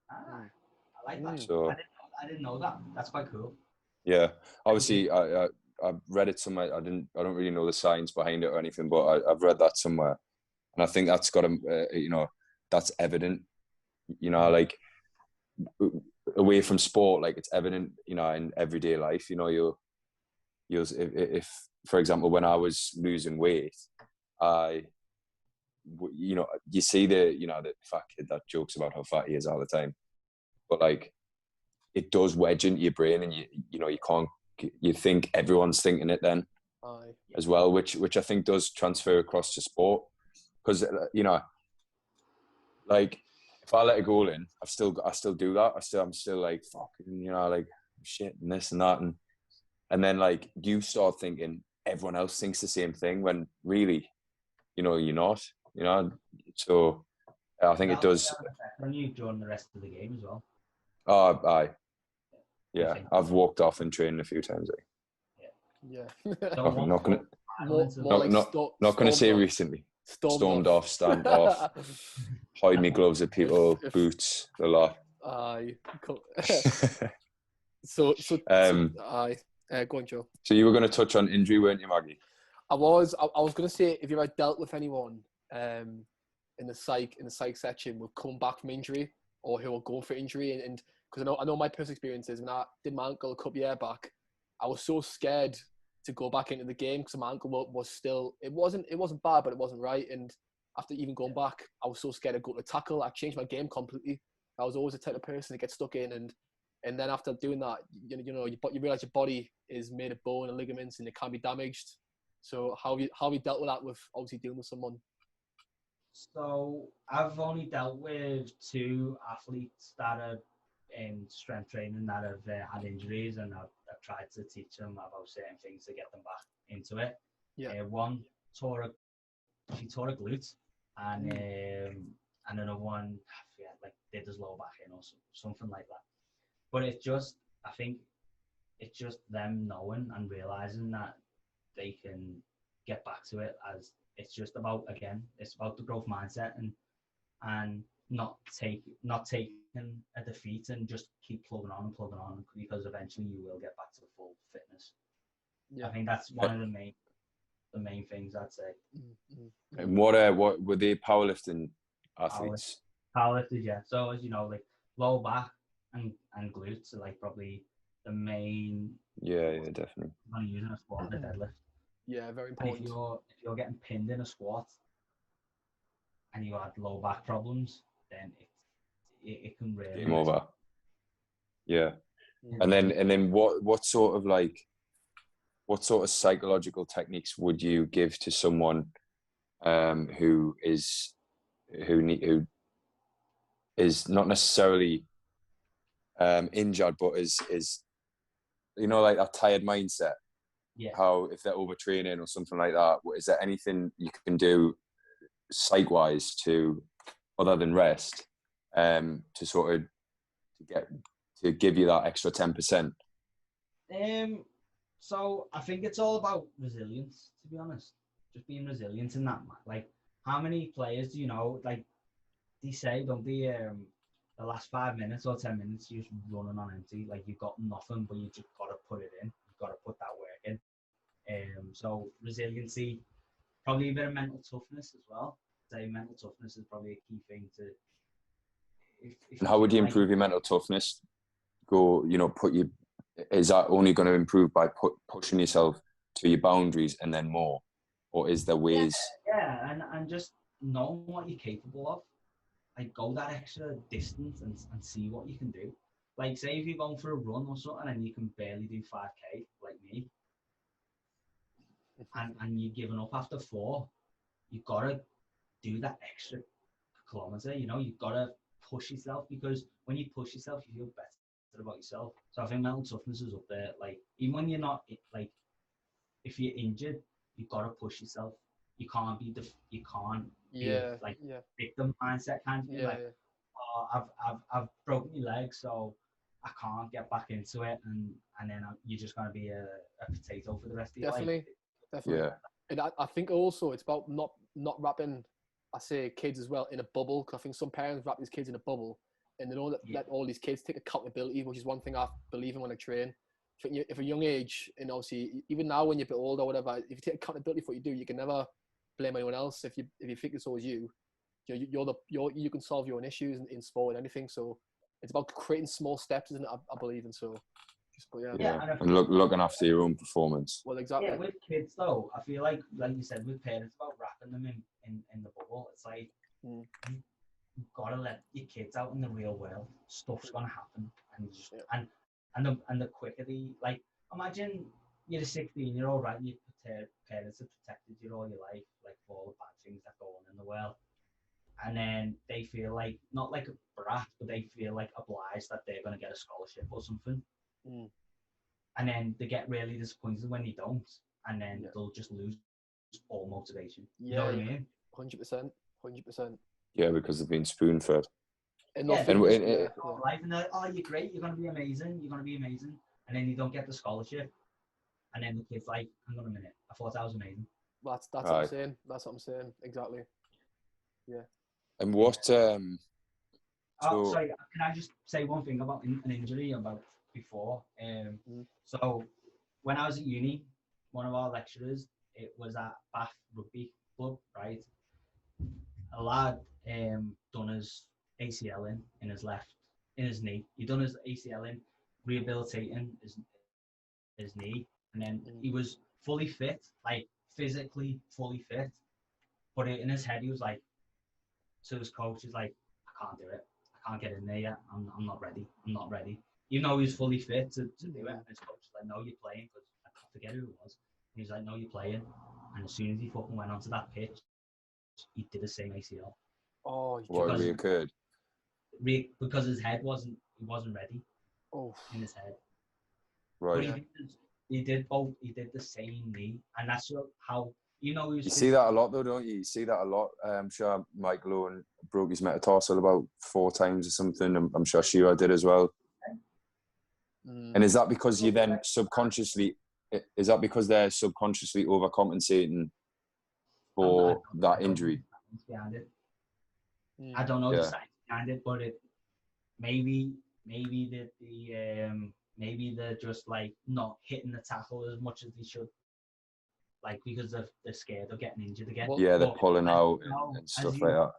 I like that. So, I didn't know that. That's quite cool. Yeah, obviously, I read it somewhere. I don't really know the science behind it or anything, but I've read that somewhere, and I think that's got to, that's evident. You know, like away from sport, like it's evident, in everyday life. You'll if for example, when I was losing weight, you see the fat kid that jokes about how fat he is all the time, but like it does wedge into your brain, and you think everyone's thinking it then as well, which I think does transfer across to sport, because like if I let a goal in, I still do that. I'm still like fucking, like shit and this and that, and then like you start thinking everyone else thinks the same thing when really, you're not. So I think it does. When you join the rest of the game as well. Oh, aye. Yeah, I've walked off in training a few times. Yeah. I'm not gonna say recently. Stormed off, stamped off, hide me gloves at people, boots, a lot. Aye. So aye. Go on, Joe. So you were going to touch on injury, weren't you, Maggie? I was going to say, if you ever dealt with anyone in the psych section will come back from injury, or who will go for injury, and because I know my personal experiences when I did my ankle a couple of years back, I was so scared to go back into the game because my ankle was still, it wasn't bad, but it wasn't right. And after even going back, I was so scared to go to tackle. I changed my game completely. I was always the type of person to get stuck in, and then after doing that, you realize your body is made of bone and ligaments, and it can be damaged. So how have you dealt with that, with obviously dealing with someone? So I've only dealt with 2 athletes that are in strength training that have had injuries and have tried to teach them about certain things to get them back into it. Yeah. One she tore a glute, and another one, like did his lower back in or something like that. But I think it's just them knowing and realizing that they can get back to it, as it's just about, again, it's about the growth mindset and not taking a defeat and just keep plugging on, because eventually you will get back to full fitness. Yeah. I think that's one of the main things I'd say. And what were they powerlifting athletes? Powerlifters, yeah. So as you know, like lower back and glutes are like probably the main. Yeah, definitely. When you're using a squat and a deadlift. Yeah, very important. And if you're getting pinned in a squat and you had low back problems, then it can really game over. Yeah. And then what sort of psychological techniques would you give to someone who is not necessarily injured, but is like that tired mindset? Yeah. How, if they're overtraining or something like that, is there anything you can do psych-wise to, other than rest, to sort of to give you that extra 10%? So I think it's all about resilience, to be honest. Just being resilient in that. Like, how many players do you know, like, they say, don't they, the last 5 minutes or 10 minutes, you're just running on empty. Like, you've got nothing, but you just got to put it in. You've got to put that work in. So resiliency, probably a bit of mental toughness as well. I'd say mental toughness is probably a key thing to. And how would you improve your mental toughness? Is that only going to improve by pushing yourself to your boundaries and then more? Or is there ways? Yeah, and just knowing what you're capable of. Like, go that extra distance and see what you can do. Like, say if you're going for a run or something and you can barely do 5K, like me, and you're giving up after 4, you've got to do that extra kilometre. You've got to push yourself, because when you push yourself, you feel better about yourself. So I think mental toughness is up there. Like, even when you're not, like, if you're injured, you've got to push yourself. You can't be victim mindset kind of thing. Oh, I've broken my leg, so I can't get back into it, and then you're just going to be a potato for the rest of your life. Definitely. Yeah. And I think also it's about not wrapping, I say, kids as well in a bubble, because I think some parents wrap these kids in a bubble and they don't let all these kids take accountability, which is one thing I believe in when I train. If a young age, and obviously even now when you're a bit older or whatever, if you take accountability for what you do, you can never blame anyone else. If you think it's always you can solve your own issues in sport and anything. So it's about creating small steps, isn't it? I believe in. So and looking after your own performance. Well, exactly. Yeah, with kids though, I feel like you said, with parents, about wrapping them in the bubble. It's like you've got to let your kids out in the real world. Stuff's gonna happen, and the quicker imagine you're a 16-year-old, right? Your parents have protected you all your life, like, for all the bad things that go on in the world, and then they feel like, not like a brat, but they feel like obliged that they're gonna get a scholarship or something. And then they get really disappointed when they don't, and then they'll just lose all motivation. You know what I mean? 100%. Yeah, because they've been spoon-fed. Life, and they're like, oh, you're great, you're going to be amazing, and then you don't get the scholarship, and then the kid's like, hang on a minute, I thought I was amazing. That's what I'm saying. That's what I'm saying. Exactly. Yeah. And what? Sorry, can I just say one thing about an injury about before? So when I was at uni, one of our lecturers, it was at Bath Rugby Club, right? A lad done his ACL in his knee. He done his ACL in, rehabilitating his knee, and then he was fully fit, like physically fully fit, but in his head he was like, to his coach, he's like, I can't do it. I can't get in there yet. I'm not ready. Even though he was fully fit to do it, and his coach was like, no, you're playing, because I forget who it was. And he's like, no, you're playing. And as soon as he fucking went onto that pitch, he did the same ACL. Oh, what reoccurred? Because his head wasn't ready. Oh, in his head. Right. But he did both. He did the same knee, and that's how you know. You see that a lot, though, don't you? You see that a lot. I'm sure Michael Owen broke his metatarsal about 4 times or something. I'm sure Shearer did as well. And is that because you then subconsciously? Is that because they're subconsciously overcompensating for that injury? I don't know the science behind it, but maybe they're just like not hitting the tackle as much as they should, like because they're scared of getting injured again. Yeah, they're pulling out and stuff like that.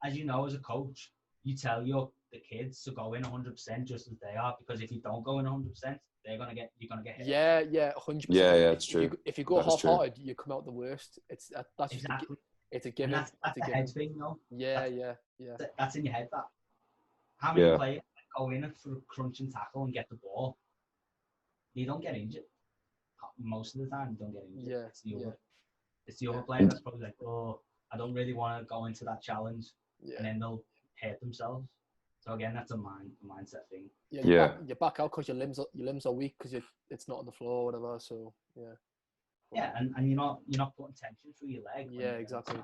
As you know, as a coach, you tell the kids to go in 100% just as they are, because if you don't go in 100%, you're gonna get hit. Yeah, 100%. Yeah, it's true. If you go half-hearted, you come out the worst. That's exactly. It's a given. That's a head thing, though. Yeah. That's in your head. That how many players go in for a crunching tackle and get the ball? You don't get injured. Most of the time, you don't get injured. Yeah. It's the other player that's probably like, oh, I don't really want to go into that challenge, and then they'll hurt themselves. So again, that's a mindset thing. Yeah. You're back out because your limbs are weak because it's not on the floor or whatever. So yeah, and you're not putting tension through your leg. Yeah, exactly.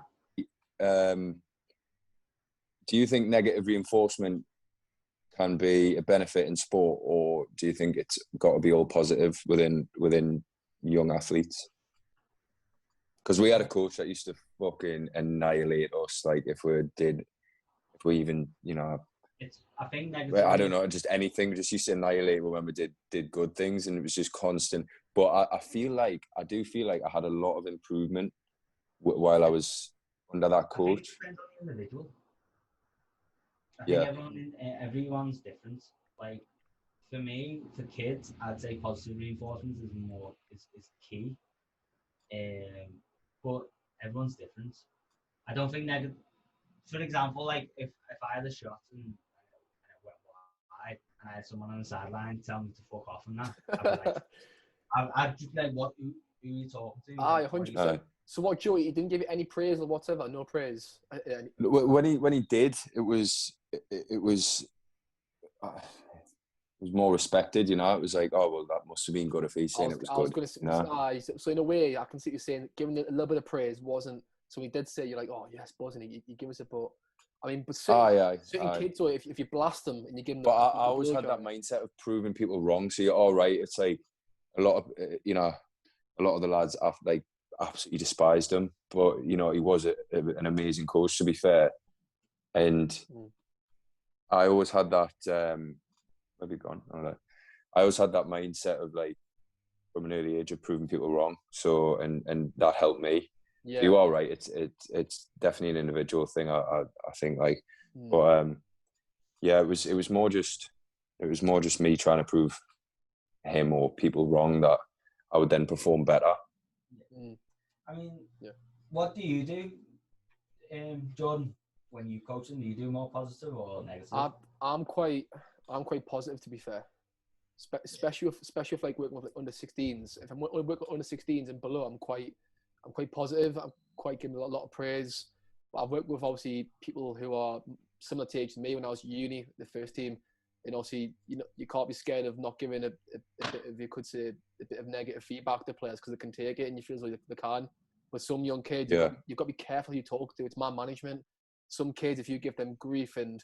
Do you think negative reinforcement can be a benefit in sport, or do you think it's got to be all positive within young athletes? Because we had a coach that used to fucking annihilate us, like if we even, I think negative. I don't know, just anything, just used to annihilate when we did good things, and it was just constant. But I do feel like I had a lot of improvement while I was under that coach. It depends on the individual. I think everyone's different. Like for me, for kids, I'd say positive reinforcement is key. But everyone's different. I don't think negative. For example, like if I had a shot and it went wide, and I had someone on the sideline tell me to fuck off and that, I'd be like, I'd just be like, who are you talking to? 100%. So what, Joey? He didn't give you any praise or whatever? No praise. When he did, it was more respected. It was like, oh well, that must have been good if he's saying it was good. I was going to say, so in a way, I can see you saying giving it a little bit of praise wasn't. So he did say, you're like, oh yes, buzzing. You give us it, but I mean, but certain kids, or if you blast them and you give them. But I always had that mindset of proving people wrong. So you're all right. It's like a lot of the lads like absolutely despised him, but he was an amazing coach, to be fair. And I always had that. Maybe gone. I always had that mindset of like from an early age of proving people wrong. So and that helped me. Yeah, you are right. It's definitely an individual thing. I think like, but it was more just me trying to prove him or people wrong that I would then perform better. I mean, what do you do, Jordan, when you coach them? Do you do more positive or negative? I'm quite positive, to be fair. Especially if like working with like under 16s. If I'm working with under 16s and below, I'm quite positive. I'm quite giving a lot of praise. But I've worked with obviously people who are similar to age to me when I was at uni, the first team. And obviously, you can't be scared of not giving a bit of, you could say, a bit of negative feedback to players because they can take it and you feel like they can. But some young kids, you've got to be careful who you talk to. It's man management. Some kids, if you give them grief, and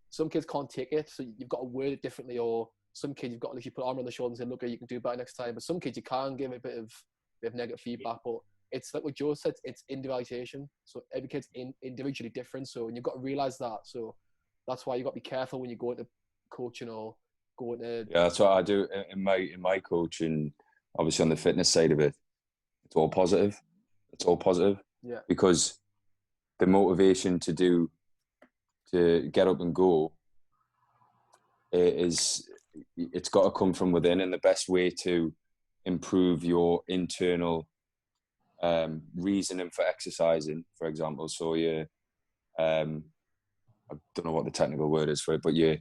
some kids can't take it, so you've got to word it differently. Or some kids, you've got to literally put arm on the shoulder and say, look, you can do better next time. But some kids, you can give a bit of negative feedback. But it's like what Joe said, it's individualization. So every kid's individually different. So and you've got to realize that. So that's why you've got to be careful when you go into coaching or go into... Yeah, that's what I do in my coaching. Obviously on the fitness side of it, it's all positive. Yeah. Because the motivation to get up and go it's got to come from within, and the best way to improve your internal reasoning for exercising, for example. So I don't know what the technical word is for it, but your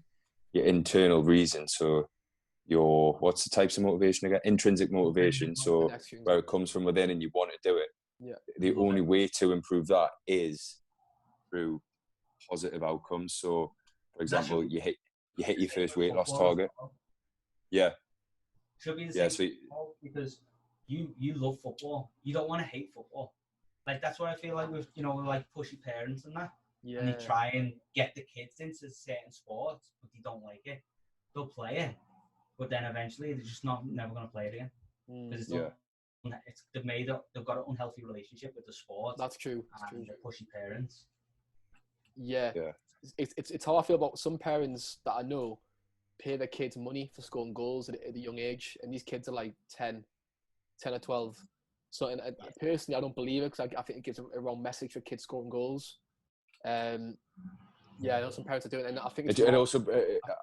internal reason. So what's the types of motivation again? Intrinsic motivation. So where it comes from within and you want to do it. Yeah. The only way to improve that is through positive outcomes. So, for example, you hit your first weight loss target. Yeah. Should be the same because you love football. You don't want to hate football. Like that's what I feel like with like pushy parents and that. Yeah. And they try and get the kids into certain sports, but they don't like it. They'll play it, but then eventually they're just never going to play it again because they've got an unhealthy relationship with the sport. That's true. And the pushy parents. Yeah. It's how I feel about some parents that I know pay their kids money for scoring goals at a young age, and these kids are like 10 or 12. So, and personally, I don't believe it because I think it gives a wrong message for kids scoring goals. I know some parents are doing it, and I think it also.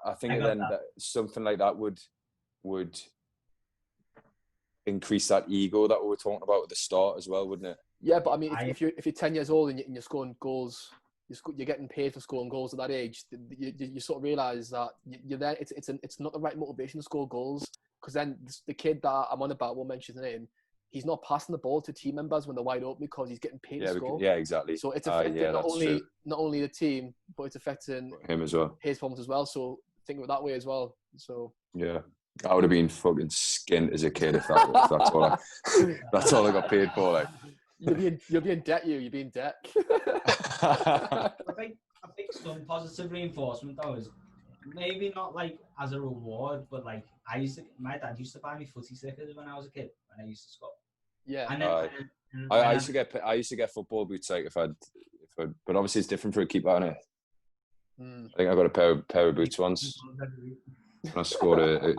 I think then that something like that would increase that ego that we were talking about at the start as well, wouldn't it? Yeah, but I mean, if you're 10 years old and you're scoring goals, you're getting paid for scoring goals at that age. You sort of realise that you're there. It's not the right motivation to score goals, because then the kid that I'm on about, won't mention his name, he's not passing the ball to team members when they're wide open because he's getting paid to score. Yeah, exactly. So it's affecting not only the team, but it's affecting him as well. His performance as well. So think of it that way as well. So yeah, I would have been fucking skint as a kid if that's all I got paid for. Like you'll be in debt. You'll be in debt. I think some positive reinforcement though is maybe not like as a reward, but like my dad used to buy me footy stickers when I was a kid when I used to score. Yeah, and then, I used to get football boots like if I'd but obviously it's different for a keeper, isn't it? I think I got a pair of boots once. And I scored I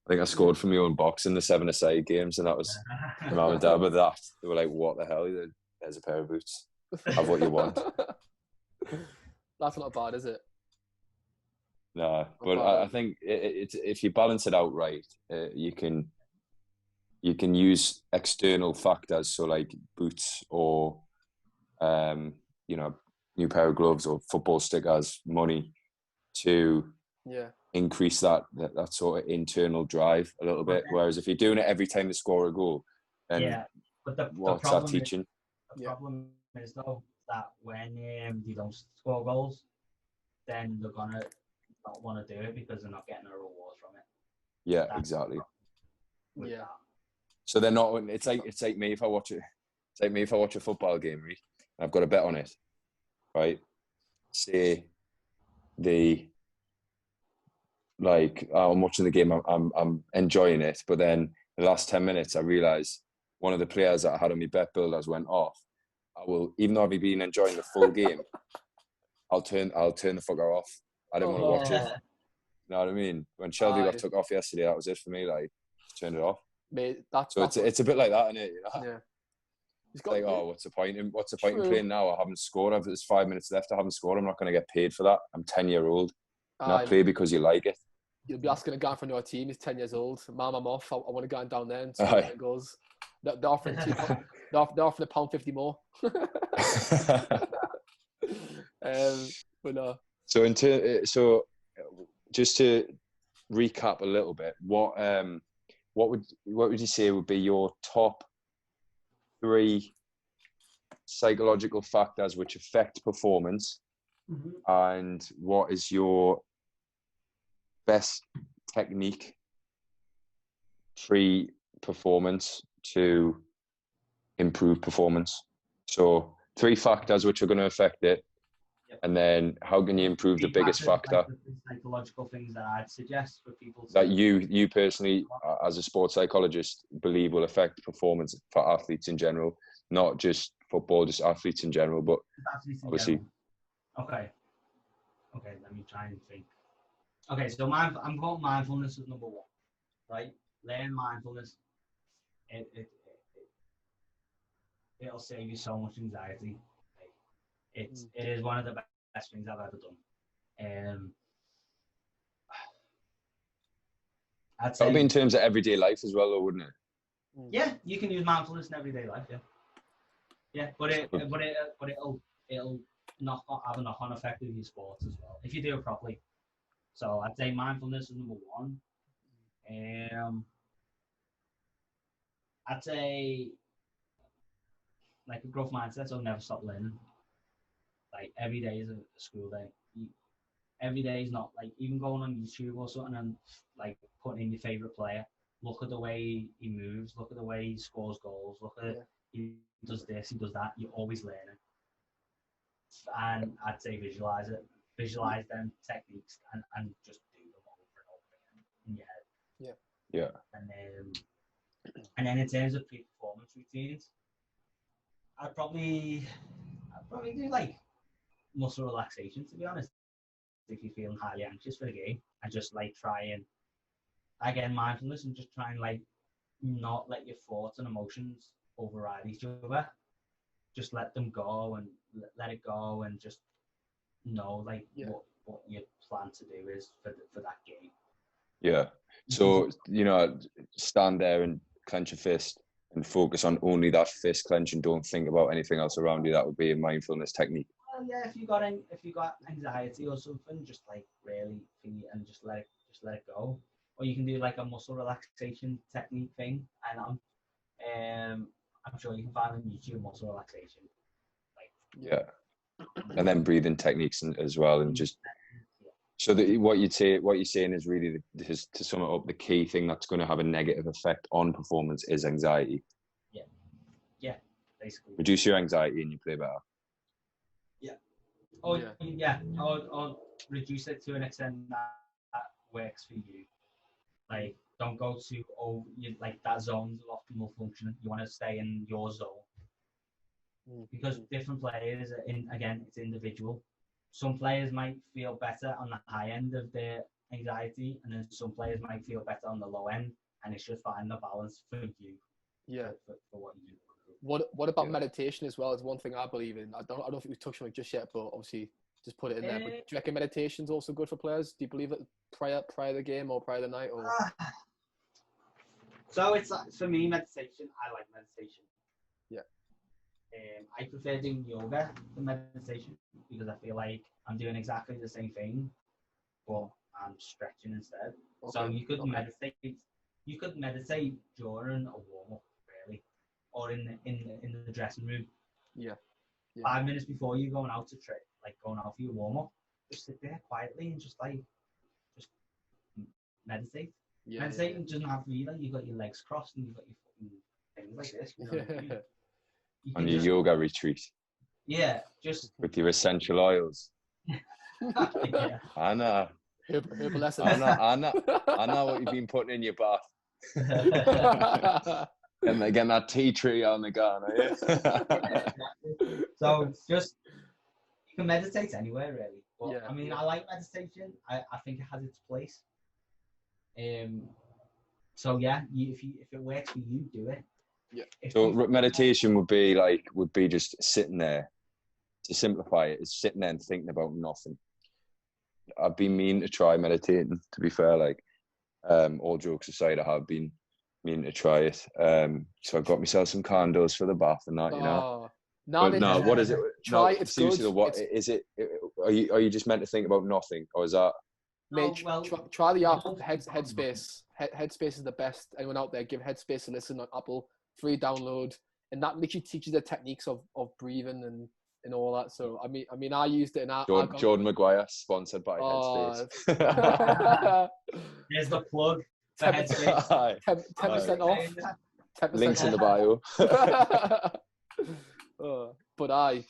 think I scored from my own box in the 7-a-side games, and that was my mum and dad with that. They were like, "What the hell? There's a pair of boots. Have what you want." That's not bad, is it? No, but I think if you balance it out right, you can use external factors, so like boots or new pair of gloves or football stickers, money, to increase that sort of internal drive a little bit. Whereas if you're doing it every time they score a goal, then what's that teaching? The problem is though that when they don't score goals, then they're gonna not want to do it because they're not getting a reward from it. Yeah, exactly. Yeah. So they're not. It's like me if I watch it. It's like me if I watch a football game, right? And I've got a bet on it, right? Say I'm watching the game, I'm enjoying it, but then the last 10 minutes I realise one of the players that I had on my bet builders went off. I will, even though I've been enjoying the full game, I'll turn the fucker off. I didn't want to watch it. You know what I mean? When Shelby got took off yesterday, that was it for me. Like, turned it off. Mate, it's a bit like that, isn't it? You know? Yeah. It's like, what's the point in playing now? I haven't scored. There's 5 minutes left. I haven't scored. I'm not going to get paid for that. I'm 10-year-old. Not play because you like it. You'll be asking a guy from your team. He's 10 years old. Mom, I'm off. I want to go down there and see how it goes. They're offering £1.50 more. But no. So just to recap a little bit, what would you say would be your top 3 psychological factors which affect performance, and what is your best technique pre-performance to improve performance? So 3 factors which are going to affect it, and then how can you improve the biggest factor? Like the psychological things that I'd suggest for people that you personally, as a sports psychologist, believe will affect performance for athletes in general, not just football, just athletes in general, but obviously. Okay, let me try and think. Okay, so I'm going mindfulness as number 1, right? Learn mindfulness. It'll save you so much anxiety. It is one of the best things I've ever done. I'd say, that would be in terms of everyday life as well, though, wouldn't it? Yeah, you can use mindfulness in everyday life. Yeah, but it'll have a knock-on effect with your sports as well if you do it properly. So I'd say mindfulness is number 1. I'd say like a growth mindset, so never stop learning. Like every day is a school day. every day is not like even going on YouTube or something and like putting in your favorite player. Look at the way he moves. Look at the way he scores goals. Look at he does this, he does that. You're always learning. And I'd say visualize it. Visualize them techniques and just do them over and over again in your head. Yeah. And then in terms of pre-performance routines, I'd probably do like muscle relaxation, to be honest. If you're feeling highly anxious for the game, and just like try and again mindfulness and just try and like not let your thoughts and emotions override each other. Just let them go and let it go, and just know like what your plan to do is for that game. Yeah. So stand there and clench your fist and focus on only that fist clench and don't think about anything else around you. That would be a mindfulness technique. Well, yeah, if you got anxiety or something, just like really think and just let it go. Or you can do like a muscle relaxation technique thing, and I'm sure you can find on YouTube muscle relaxation. And then breathing techniques as well, and just so that what you're saying is really to sum it up, the key thing that's going to have a negative effect on performance is anxiety. Yeah, basically. Reduce your anxiety and you play better. Or reduce it to an extent that works for you. Like, don't go to like that zone's of optimal functioning. You want to stay in your zone. Because different players, it's individual. Some players might feel better on the high end of their anxiety, and then some players might feel better on the low end, and it's just finding the balance for you. Yeah. For what you do. What about meditation as well? Is one thing I believe in. I don't think we've touched on it just yet, but obviously just put it in there. But do you reckon meditation's also good for players? Do you believe it prior to the game or prior to the night? Or so it's for me, meditation. I like meditation. Yeah. I prefer doing yoga to meditation because I feel like I'm doing exactly the same thing, but I'm stretching instead. Okay. So you could meditate. You could meditate during a warm up, really, or in the dressing room. Yeah. 5 minutes before you going out to going out for your warm up, just sit there quietly and just meditate. Yeah, Meditating doesn't have to be like you've got your legs crossed and you've got your things like this. You on your yoga retreat. Yeah, just with your essential oils. Yeah. I know. Herbal essence. I know what you've been putting in your bath. And again, that tea tree on the garden. Yeah. So just you can meditate anywhere really. But I mean, I like meditation. I think it has its place. So yeah, if it works for you, do it. Yeah. So meditation would be just sitting there. To simplify it, is sitting there and thinking about nothing. I've been meaning to try meditating. To be fair, all jokes aside, I have been meaning to try it. So I've got myself some candles for the bath and that, you know. No, what is it? Try it's seriously, good. What is it? Are you just meant to think about nothing, or is that? Mate, try the app Headspace. Headspace is the best. Anyone out there, give Headspace a listen on Apple. Free download, and that literally teaches the techniques of breathing and all that. So I mean, I used it, and Jordan Maguire, sponsored by Headspace. There's the plug for Headspace. 10% off. 10% Links off. in the bio. But I.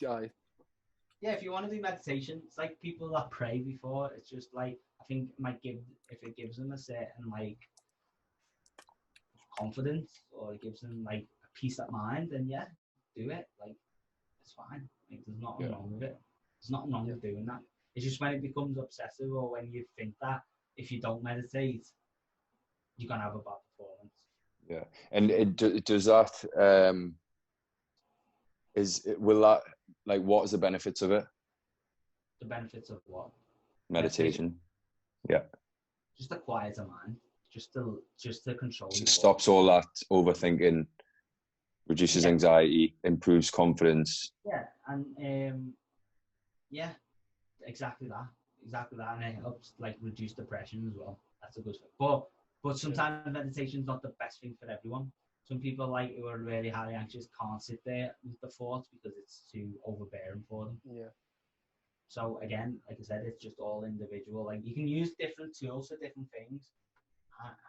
Yeah, if you want to do meditation, it's like people that pray before. It's just like I think if it gives them a certain confidence, or it gives them a peace of mind, then yeah, do it. It's fine. There's nothing wrong with it. There's nothing wrong with doing that. It's just when it becomes obsessive, or when you think that if you don't meditate, you're gonna have a bad performance. Yeah, and does that will that what is the benefits of it? The benefits of what? Meditation. Yeah. Just a quieter mind. Just to control. It stops all that overthinking, reduces anxiety, improves confidence. Yeah, and exactly that, and it helps reduce depression as well. That's a good thing. But sometimes meditation's not the best thing for everyone. Some people who are really highly anxious can't sit there with the thoughts because it's too overbearing for them. Yeah. So again, like I said, it's just all individual. Like you can use different tools for different things,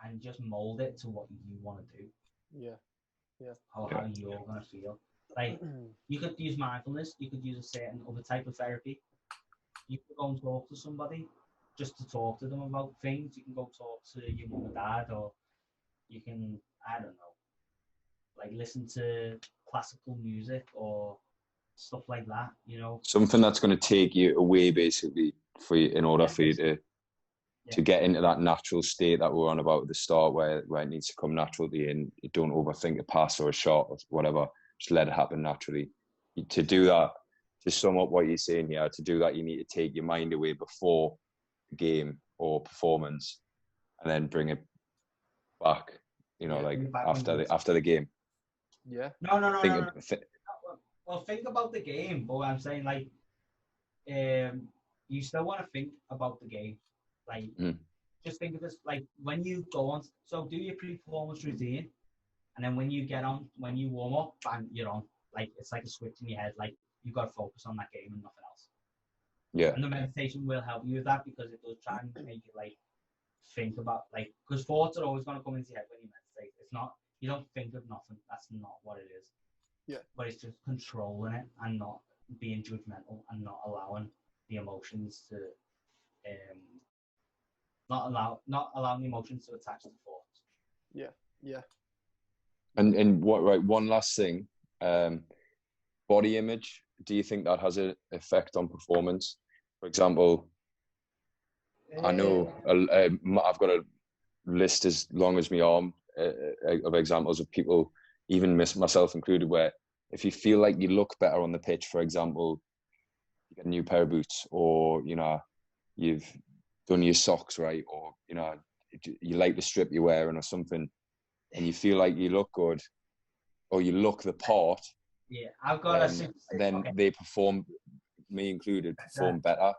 and just mold it to what you want to do. Yeah. How you're gonna feel. Like you could use mindfulness. You could use a certain other type of therapy. You could go and talk to somebody, just to talk to them about things. You can go talk to your mum and dad, or you can, I don't know, like listen to classical music or stuff like that. You know, something that's going to take you away, basically, in order for you to get into that natural state that we're on about at the start, where it needs to come natural to you, and you don't overthink a pass or a shot or whatever. Just let it happen naturally. To do that, to sum up what you're saying here, to do that, you need to take your mind away before the game or performance, and then bring it back. You know, like after the game. Yeah. No. Well, think about the game, but I'm saying, like, you still want to think about the game. Like, just think of this, like, when you go on, so do your pre-performance routine, and then when you warm up, bang, you're on. Like, it's like a switch in your head. Like, you've got to focus on that game and nothing else. Yeah. And the meditation will help you with that, because it does try and make you, like, think about, like, because thoughts are always going to come into your head when you meditate. It's not, you don't think of nothing. That's not what it is. Yeah. But it's just controlling it and not being judgmental and not allowing the emotions to, not allowing the emotions to attach to the thoughts. Yeah. And what, right, one last thing, body image. Do you think that has an effect on performance? For example, I know I've got a list as long as my arm of examples of people, even myself included, where if you feel like you look better on the pitch, for example, you get a new pair of boots, or, you know, you've done your socks right, or, you know, you like the strip you're wearing or something, and you feel like you look good, or you look the part, yeah, I've got then they perform, me included, perform better.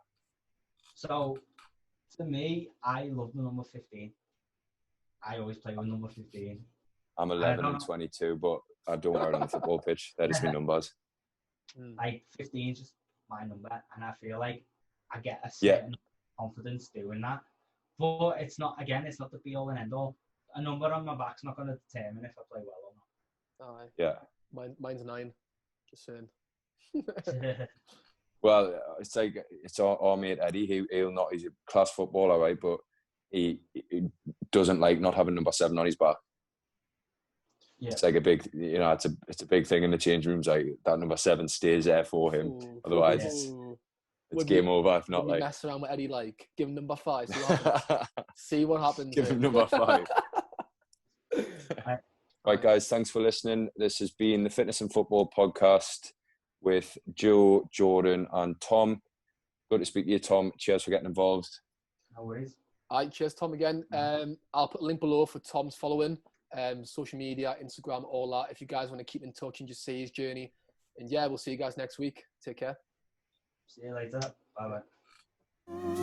So, to me, I love the number 15. I always play with number 15. I'm 11 and 22, but I don't wear it on the football pitch. That is my numbers. Like 15 is just my number, and I feel like I get a certain confidence doing that. But it's not the be all and end all. A number on my back's not going to determine if I play well or not. Yeah. Mine's 9. Just saying. Well, it's like, it's our mate Eddie. He's a class footballer, right? But he doesn't like not having number 7 on his back. Yeah. It's like a big, you know, it's a big thing in the change rooms. Like, that number 7 stays there for him. Otherwise, it's game over. If not, like, mess around with Eddie, like, give him number 5. See what happens. Give him number 5. Right, guys, thanks for listening. This has been the Fitness and Football podcast with Joe, Jordan, and Tom. Good to speak to you, Tom. Cheers for getting involved. No worries. All right, cheers, Tom, again. I'll put a link below for Tom's following, social media, Instagram, all that, if you guys want to keep in touch and just see his journey. And yeah, we'll see you guys next week. Take care. See you later. Bye-bye.